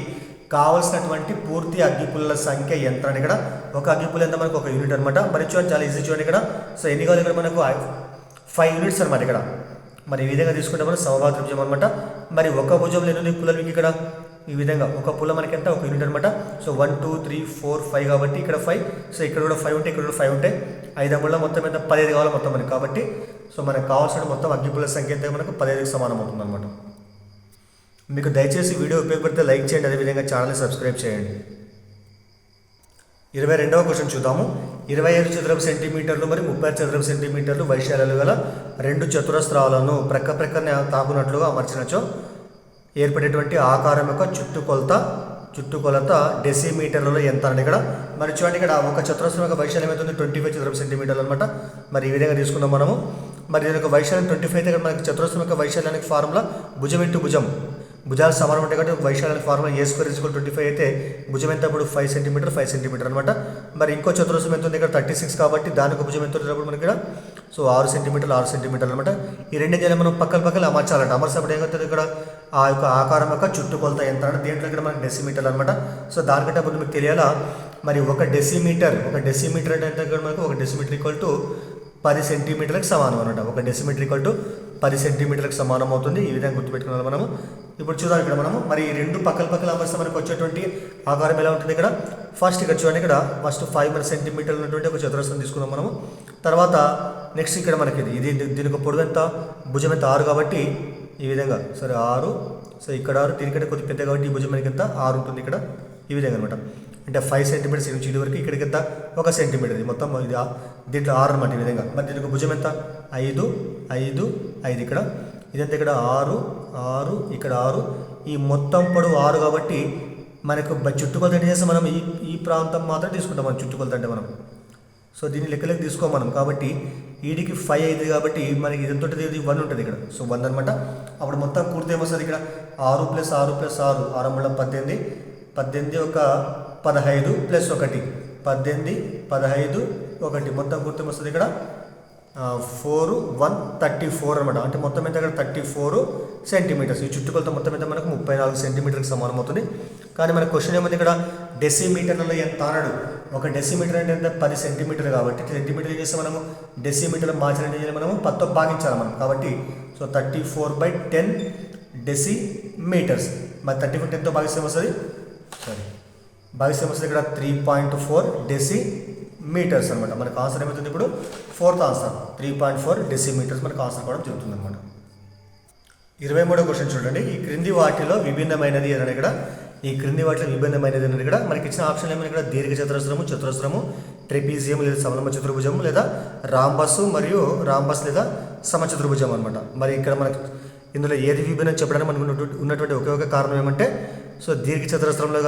కావలసినటువంటి పూర్తి అగ్గిపుల్ల సంఖ్య ఎంత అని ఇక్కడ ఒక అగ్గిపుల్ల ఎంత మనకు 1 యూనిట్ అనమాట. మరి చూడండి చాలా ఈజీ చూడండి ఇక్కడ ఎన్ని కావాలి ఇక్కడ మనకు 5 యూనిట్స్ అనమాట ఇక్కడ. మరి ఈ విధంగా తీసుకుంటే మనం సమబాహు త్రిభుజం అనమాట. మరి ఒక భుజంలో ఎన్ని పుల్లలు మీకు ఇక్కడ ఈ విధంగా ఒక పుల్ల మనకి ఎంత 1 యూనిట్ అనమాట. 1 2 3 4 5 కాబట్టి ఇక్కడ 5, ఇక్కడ కూడా 5 ఉంటాయి, ఇక్కడ కూడా 5 ఉంటాయి. 5 అమ్ముళ్ళ మొత్తం ఎంత 15 కావాలి మొత్తం మనకి. కాబట్టి మనకు కావాల్సిన మొత్తం అగ్గిపుల్ల సంఖ్య ఎంత మనకు 15కి సమానం అవుతుంది అనమాట. మీకు దయచేసి వీడియో ఉపయోగపడితే లైక్ చేయండి, అదేవిధంగా ఛానల్ని సబ్స్క్రైబ్ చేయండి. 22వ క్వశ్చన్ చూద్దాము. 25 చదరపు సెంటీమీటర్లు మరి 36 చదరపు సెంటీమీటర్లు వైశాల్యాలు గల 2 చతురస్రాలను ప్రక్కనే తాకున్నట్లుగా అమర్చినచో ఏర్పడేటువంటి ఆకారం యొక్క చుట్టుకొలత డెసిమీటర్లలో ఎంత అని ఇక్కడ మరి చూడండి. ఇక్కడ ఒక చతురస్రం యొక్క వైశాల్యం అవుతుంది 25 చదరపు సెంటీమీటర్లు అనమాట. మరి ఈ విధంగా తీసుకున్నాం మనము. మరి దీని యొక్క వైశాల్యం 25 అయితే మనకి చతురస్రం యొక్క వైశాల్యానికి ఫార్ములా భుజం ఇంటూ భుజం భుజాలు సమానం ఉంటాయి కాబట్టి వైశాల్యానికి ఫార్ములా ఏ స్క్వేర్ ఈక్వల్ 25 అయితే భుజం ఎంత అప్పుడు 5 సెంటీమీటర్ అనమాట. మరి ఇంకో చతురస్రం ఎంత ఉంది ఇక్కడ 36 కాబట్టి దానికి భుజం ఎంత ఉన్నప్పుడు మనకి ఇక్కడ సో 6 సెంటీమీటర్లు అనమాట. ఈ రెండు చేయాలి మనం పక్కన అమర్చాలంట. అమర్చినప్పుడు ఏమవుతుంది ఇక్కడ ఆ యొక్క ఆకారం యొక్క చుట్టుకొలత ఎంత అంటే దీంట్లో ఇక్కడ మనకి డెసిమీటర్లు అనమాట. సో దానికంటే అప్పుడు మీకు తెలియాలా మరి ఒక డెసిమీటర్ అంటే ఎంత ఇక్కడ మనకు ఒక డెసిమీటర్ ఈక్వల్ టు 10 సెంటీమీటర్లకు సమానం అనమాట. ఒక డెసిమీటర్ ఈక్వల్ టు 10 సెంటీమీటర్లకు సమానం అవుతుంది. ఈ విధంగా గుర్తుపెట్టుకున్నాం మనము. ఇప్పుడు చూద్దాం ఇక్కడ మనము మరి ఈ రెండు పక్కల అమర్స్తే మనకు వచ్చేటువంటి ఆకారం ఎలా ఉంటుంది ఇక్కడ ఫస్ట్ ఇక్కడ చూడండి ఇక్కడ ఫస్ట్ 5 సెంటీమీటర్లు ఉన్నటువంటి ఒక చతురస్రం తీసుకున్నాం మనము. తర్వాత నెక్స్ట్ ఇక్కడ మనకి ఇది దీనికి పొడవు ఎంత భుజం ఎంత 6 కాబట్టి ఈ విధంగా సరే 6 సో ఇక్కడ 6 దీనికంటే కొద్దిగా పెద్ద కాబట్టి ఈ భుజం మనకి ఎంత 6 ఉంటుంది ఇక్కడ ఈ విధంగా అనమాట. అంటే 5 సెంటీమీటర్స్ నుంచి ఇది వరకు ఇక్కడికి ఎంత 1 సెంటీమీటర్ ఇది మొత్తం ఇది దీంట్లో 6 అనమాట ఈ విధంగా. మరి దీనికి భుజం ఎంత 5 ఇక్కడ ఇదంతా ఇక్కడ 6 ఇక్కడ 6 ఈ మొత్తం పొడవు 6 కాబట్టి మనకు చుట్టుకొలత అంటే చేస్తే మనం ఈ ప్రాంతం మాత్రం తీసుకుంటాం మనం చుట్టుకొలత అంటే మనం. సో దీన్ని లెక్కలోకి తీసుకోం మనం కాబట్టి ఈడికి 5 అయింది కాబట్టి మనకి ఇది ఎంత ఉంటుంది ఇది 1 ఉంటుంది ఇక్కడ సో 1 అనమాట. అప్పుడు మొత్తం పూర్తి ఏమొస్తుంది ఇక్కడ 6 + 6 + 6 6 × 18 ఒక 15 + 1 18 15 1 మొత్తం పూర్తి ఏమొస్తుంది ఇక్కడ 4 1 34 అనమాట. అంటే మొత్తం ఎంత ఇక్కడ 34 సెంటీమీటర్స్. ఈ చుట్టుకొలత మొత్తం ఎంత మనకు 34 సెంటీమీటర్కి సమానం అవుతుంది. కానీ మన క్వశ్చన్ ఏమంది ఇక్కడ డెసిమీటర్లలో ఎంత అన్నాడు. ఒక డెసిమీటర్ అంటే ఎంత 10 సెంటీమీటర్ కాబట్టి సెంటీమీటర్ ఏం చేస్తాం మనము డెసిమీటర్ మార్చాలంటే మనము 10తో భాగించాలి మనం కాబట్టి సో 34/10 డెసిమీటర్స్. మరి 34 10తో భాగిస్తే వస్తుంది ఇక్కడ 3.4 డెసిమీటర్స్ అనమాట. మనకు ఆన్సర్ ఏమవుతుంది ఇప్పుడు 4th ఆన్సర్ 3.4 డెసిమీటర్స్ మనకు ఆన్సర్ కూడా చెబుతుంది అనమాట. 23వ క్వశ్చన్ చూడండి. ఈ క్రింది వాటిలో విభిన్నమైనది అని ఇక్కడ మనకి ఇచ్చిన ఆప్షన్ ఏమైనా ఇక్కడ దీర్ఘ చతురస్రము ట్రెపీజియం లేదా సమలంబ చతుర్భుజము లేదా రాంబస్ లేదా సమచతుర్భుజం అనమాట. మరి ఇక్కడ మనకి ఇందులో ఏది విభిన్నం చెప్పడానికి మనకు ఉన్నటువంటి ఒకే ఒక కారణం ఏమంటే సో దీర్ఘ చతురస్రంలో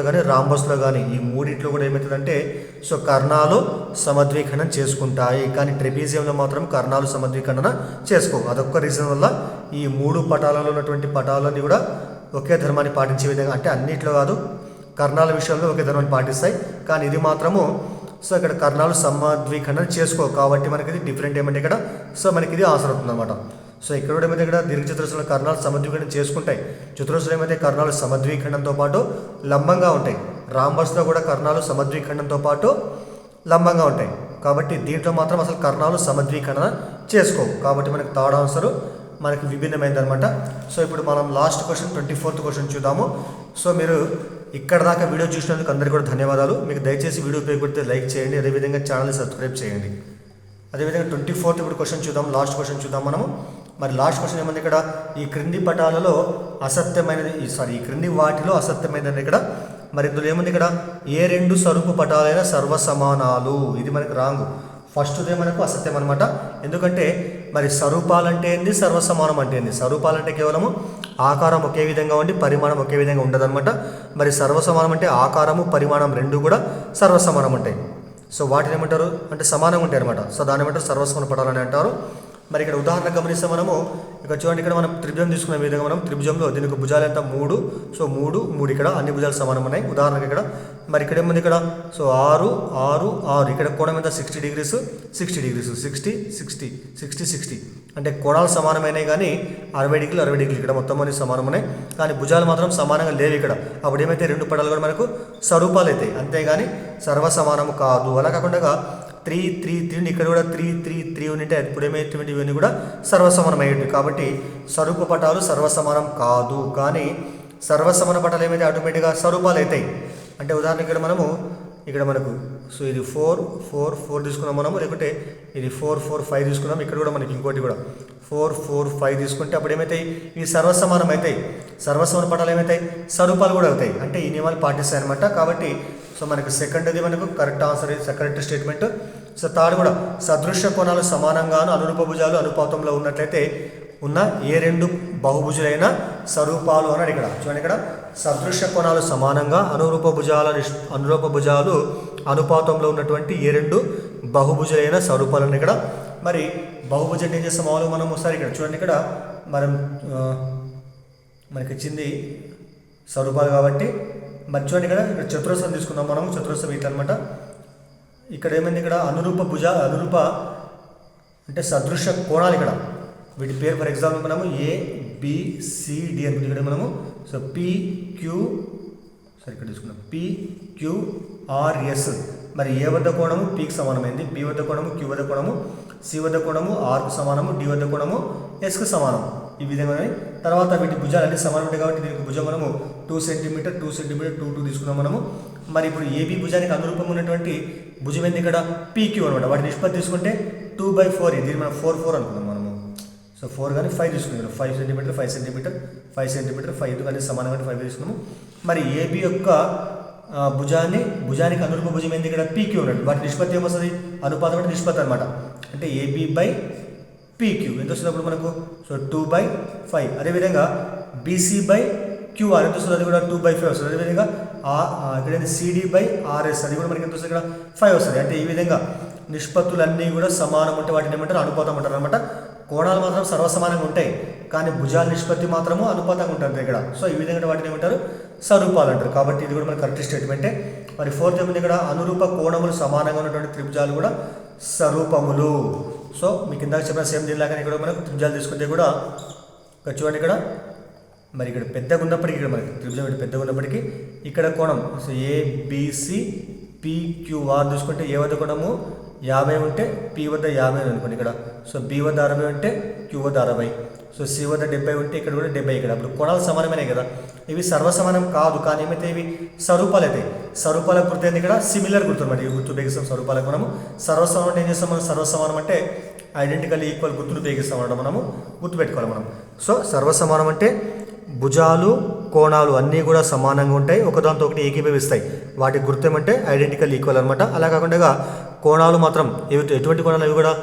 కానీ రాంబస్లో కానీ ఈ మూడిట్లో కూడా ఏమవుతుందంటే సో కర్ణాలు సమద్విఖండన చేసుకుంటాయి. కానీ ట్రెపీజియంలో మాత్రం కర్ణాలు సమద్విఖండన చేసుకోవు. అదొక్క రీజన్ వల్ల ఈ 3 పటాలలో ఉన్నటువంటి పటాలన్నీ కూడా ఒకే ధర్మాన్ని పాటించే విధంగా అంటే అన్నిట్లో కాదు కర్ణాల విషయంలో ఒకే ధర్మాన్ని పాటిస్తాయి. కానీ ఇది మాత్రము సో ఇక్కడ కర్ణాలు సమద్విఖండన చేసుకోవు కాబట్టి మనకి ఇది డిఫరెంట్ ఏమంటే ఇక్కడ సో మనకి ఇది ఆన్సర్ అవుతుంది అనమాట. సో ఇక్కడ కూడా ఏమైతే ఇక్కడ దీర్ఘ చతురస్రంలో కర్ణాలు సమద్విఖండన చేసుకుంటాయి. చతురస్రం ఏమైతే కర్ణాలు సమద్విఖండంతో పాటు లంబంగా ఉంటాయి. రాంబస్లో కూడా కర్ణాలు సమద్విఖండంతో పాటు లంబంగా ఉంటాయి కాబట్టి దీంట్లో మాత్రం అసలు కర్ణాలు సమద్విఖండన చేసుకోవు కాబట్టి మనకి థర్డ్ ఆన్సర్ మనకి విభిన్నమైంది అనమాట. సో ఇప్పుడు మనం లాస్ట్ క్వశ్చన్ 24th క్వశ్చన్ చూద్దాము. సో మీరు ఇక్కడ దాకా వీడియో చూసినందుకు అందరికీ కూడా ధన్యవాదాలు. మీకు దయచేసి వీడియో ఉపయోగపడితే లైక్ చేయండి, అదేవిధంగా ఛానల్ని సబ్స్క్రైబ్ చేయండి. అదేవిధంగా 24th ఇప్పుడు క్వశ్చన్ చూద్దాం, లాస్ట్ క్వశ్చన్ చూద్దాం మనము. మరి లాస్ట్ క్వశ్చన్ ఏమంది ఇక్కడ ఈ క్రింది పటాలలో ఈ క్రింది వాటిలో అసత్యమైనది ఇక్కడ మరి ఇందులో ఏముంది ఇక్కడ ఏ 2 స్వరూప పటాలైన సర్వసమానాలు ఇది మనకి రాంగ్. ఫస్ట్దే మనకు అసత్యం అనమాట. ఎందుకంటే మరి స్వరూపాలంటే ఏంది సర్వసమానం అంటే ఏంది స్వరూపాలంటే కేవలము ఆకారం ఒకే విధంగా ఉండి పరిమాణం ఒకే విధంగా ఉండదన్నమాట. మరి సర్వసమానం అంటే ఆకారము పరిమాణం రెండు కూడా సర్వసమానం ఉంటాయి. సో వాటిని ఏమంటారు అంటే సమానంగా ఉంటాయి అనమాట. సో దాని ఏమంటారు సర్వసమాన పటాలని అంటారు. మరి ఇక్కడ ఉదాహరణ గమనిస్తే మనము ఇక్కడ చూడండి ఇక్కడ మనం త్రిభుజం తీసుకునే విధంగా మనం త్రిభుజంలో దీనికి భుజాలు ఎంత 3 సో 3 ఇక్కడ అన్ని భుజాలు సమానం ఉన్నాయి. ఉదాహరణకి ఇక్కడ మరి ఇక్కడ ఏముంది ఇక్కడ సో 6 6 6 ఇక్కడ కోణం ఎంత 60 degrees 60 degrees 60 60 60 60 అంటే కోణాలు సమానమైనవి కానీ 60 degrees 60 degrees ఇక్కడ మొత్తం అన్ని సమానం ఉన్నాయి. కానీ భుజాలు మాత్రం సమానంగా లేవు ఇక్కడ. అప్పుడు ఏమైతే 2 పటాలు కూడా మనకు స్వరూపాలు అవుతాయి అంతేగాని సర్వసమానము కాదు. అలా కాకుండా 3 3 3 ఇక్కడ కూడా 3 3 3 ఉంటే ఇప్పుడు ఏమైనటువంటి ఇవన్నీ కూడా సర్వసమానం అయ్యేవి. కాబట్టి స్వరూప పటాలు సర్వసమానం కాదు. కానీ సర్వసమాన పటాలు ఏమైతే ఆటోమేటిక్గా స్వరూపాలు అవుతాయి. అంటే ఉదాహరణకి ఇక్కడ మనకు సో ఇది 4 4 4 తీసుకున్నాం మనము, లేకుంటే ఇది 4 4 5 తీసుకున్నాం. ఇక్కడ కూడా మనకి ఇంకోటి కూడా 4 4 5 తీసుకుంటే అప్పుడు ఏమవుతాయి ఇవి సర్వసమానం అవుతాయి. సర్వసమాన పటాలు ఏమవుతాయి స్వరూపాలు కూడా అవుతాయి. అంటే ఈ నియమాలు పాటిస్తాయి అనమాట. కాబట్టి సో మనకు సెకండ్ది మనకు correct answer correct statement. So third కూడా సదృశ్య కోణాలు సమానంగాను అనురూప భుజాలు అనుపాతంలో ఉన్నట్లయితే ఉన్న ఏ 2 బహుభుజులైన స్వరూపాలు అన్నాడు. ఇక్కడ చూడండి ఇక్కడ సదృశ్య కోణాలు సమానంగా అనురూప భుజాలు అనుపాతంలో ఉన్నటువంటి ఏ 2 బహుభుజులైన స్వరూపాలు అని ఇక్కడ. మరి బహుభుజం ఏం చేస్తాం మామూలుగా మనం ఒకసారి ఇక్కడ చూడండి ఇక్కడ మనం మనకి ఇచ్చింది స్వరూపాలు కాబట్టి మరి చూడండి ఇక్కడ చతురస్రం తీసుకుందాం మనం. చతురస్రం ఇట్లా అనమాట. ఇక్కడ ఏమైంది, ఇక్కడ అనురూప అంటే సదృశ కోణాలు ఇక్కడ వీటి పేరు ఫర్ ఎగ్జాంపుల్ మనము ABCD అనుకుంటే ఇక్కడ మనము సో ఇక్కడ తీసుకున్నాం PQRS. మరి ఏ వద్ద కోణము Pకి సమానమైంది, B వద్ద కోణము Q వద్ద కోణము, C వద్ద కోణము Rకు సమానము, D వద్ద కోణము Sకు సమానం. ఈ విధంగా తర్వాత వీటి భుజాలు అన్ని సమానం ఉంటాయి కాబట్టి దీనికి భుజం మనము 2 సెంటీమీటర్ 2 సెంటీమీటర్ 2 తీసుకున్నాం మనము. మరి ఇప్పుడు AB భుజానికి అనురూపంగా ఉన్నటువంటి భుజం ఏంది ఇక్కడ PQ అనమాట. వాటి నిష్పత్తి తీసుకుంటే 2/4. దీన్ని మనం 4 అనుకున్నాం మనము. సో 4 కానీ 5 తీసుకున్నాం. 5 సెంటీమీటర్ 5 సెంటీమీటర్ 5 సెంటీమీటర్ 5 ఎందుకంటే సమానంగా 5 తీసుకున్నాము. మరి AB యొక్క భుజానికి అనురూప భుజం ఏంది ఇక్కడ PQ ఉన్నట్టు. వాటి నిష్పత్తి ఏమొస్తుంది, అనుపాతం అంటే నిష్పత్తి అనమాట. అంటే AB/PQ ఎంత వస్తున్నప్పుడు మనకు సో 2/5. అదేవిధంగా BC/QR ఎంత వస్తుంది, అది కూడా 2/5 వస్తుంది. అదేవిధంగా ఇక్కడ CD/RS అది కూడా మనకి ఎంత వస్తుంది, ఇక్కడ 5 వస్తుంది. అంటే ఈ విధంగా నిష్పత్తులన్నీ కూడా సమానం ఉంటే వాటిని ఏమంటారు, అనుపాతం అంటారు అనమాట. కోణాలు మాత్రం సర్వసమానంగా ఉంటాయి కానీ భుజాల నిష్పత్తి మాత్రము అనుపాతంగా ఉంటుంది ఇక్కడ. సో ఈ విధంగా వాటిని ఏమంటారు, స్వరూపాలు అంటారు. కాబట్టి ఇది కూడా మన కరెక్ట్ స్టేట్మెంటే. మరి 4th ఏముంది ఇక్కడ, అనురూప కోణములు సమానంగా ఉన్నటువంటి త్రిభుజాలు కూడా స్వరూపములు. సో మీకు ఇందాక చెప్పిన సేమ్ దీనిలాగానే ఇక్కడ మనకు త్రిభుజాలు తీసుకుంటే కూడా ఇక్కడ చూడండి, ఇక్కడ మరి ఇక్కడ పెద్దగా ఉన్నప్పటికీ ఇక్కడ మనకి త్రిభుజం ఇక్కడ పెద్దగా ఉన్నప్పటికీ ఇక్కడ కోణం సో ABCPQR చూసుకుంటే ఏ వద్ద కోణము 50 ఉంటే P వద్ద 50 అనుకోండి ఇక్కడ. సో B వద్ద 60 ఉంటే Q వద్ద 60. సో C వద్ద 70 ఉంటే ఇక్కడ కూడా 70 ఇక్కడ. అప్పుడు కోణాలు సమానమే కదా. ఇవి సర్వసమానం కాదు కానీ ఏమైతే ఇవి స్వరూపాలు అయితే స్వరూపాల గుర్తు ఏంది ఇక్కడ సిమిలర్ గుర్తు అనమాట. ఈ గుర్తు ఉపయోగిస్తాం స్వరూపాలకు మనము. సర్వసమానం అంటే ఏం చేస్తాం మనం, సర్వసమానం అంటే ఐడెంటికల్ ఈక్వల్ గుర్తులు ఉపయోగిస్తాం అన్నమాట. మనము గుర్తుపెట్టుకోవాలి మనం. సో సర్వసమానం అంటే భుజాలు కోణాలు అన్నీ కూడా సమానంగా ఉంటాయి, ఒకదాంతో ఒకటి ఏకీభవిస్తాయి. వాటి గుర్తు ఏమంటే ఐడెంటికల్ ఈక్వల్ అనమాట. అలా కాకుండా కోణాలు మాత్రం ఎటువంటి కోణాలు, అవి కూడా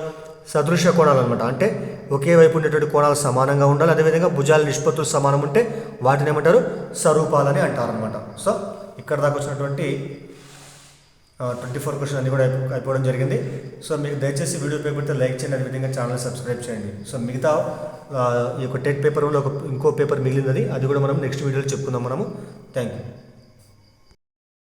సదృశ్య కోణాలు అనమాట. అంటే ఒకే వైపు ఉండేటువంటి కోణాలు సమానంగా ఉండాలి. అదేవిధంగా భుజాల నిష్పత్తులు సమానం ఉంటే వాటిని ఏమంటారు, స్వరూపాలని అంటారనమాట. సో ఇక్కడ దాకా వచ్చినటువంటి 24 క్వశ్చన్ అన్ని కూడా అయిపోవడం జరిగింది. సో మీకు దయచేసి వీడియో పేపర్తో లైక్ చేయండి, అదేవిధంగా ఛానల్ సబ్స్క్రైబ్ చేయండి. సో మిగతా ఈ యొక్క టెట్ పేపర్లో ఇంకో పేపర్ మిగిలినది, అది కూడా మనం నెక్స్ట్ వీడియోలో చెప్పుకుందాం మనము. Thank you.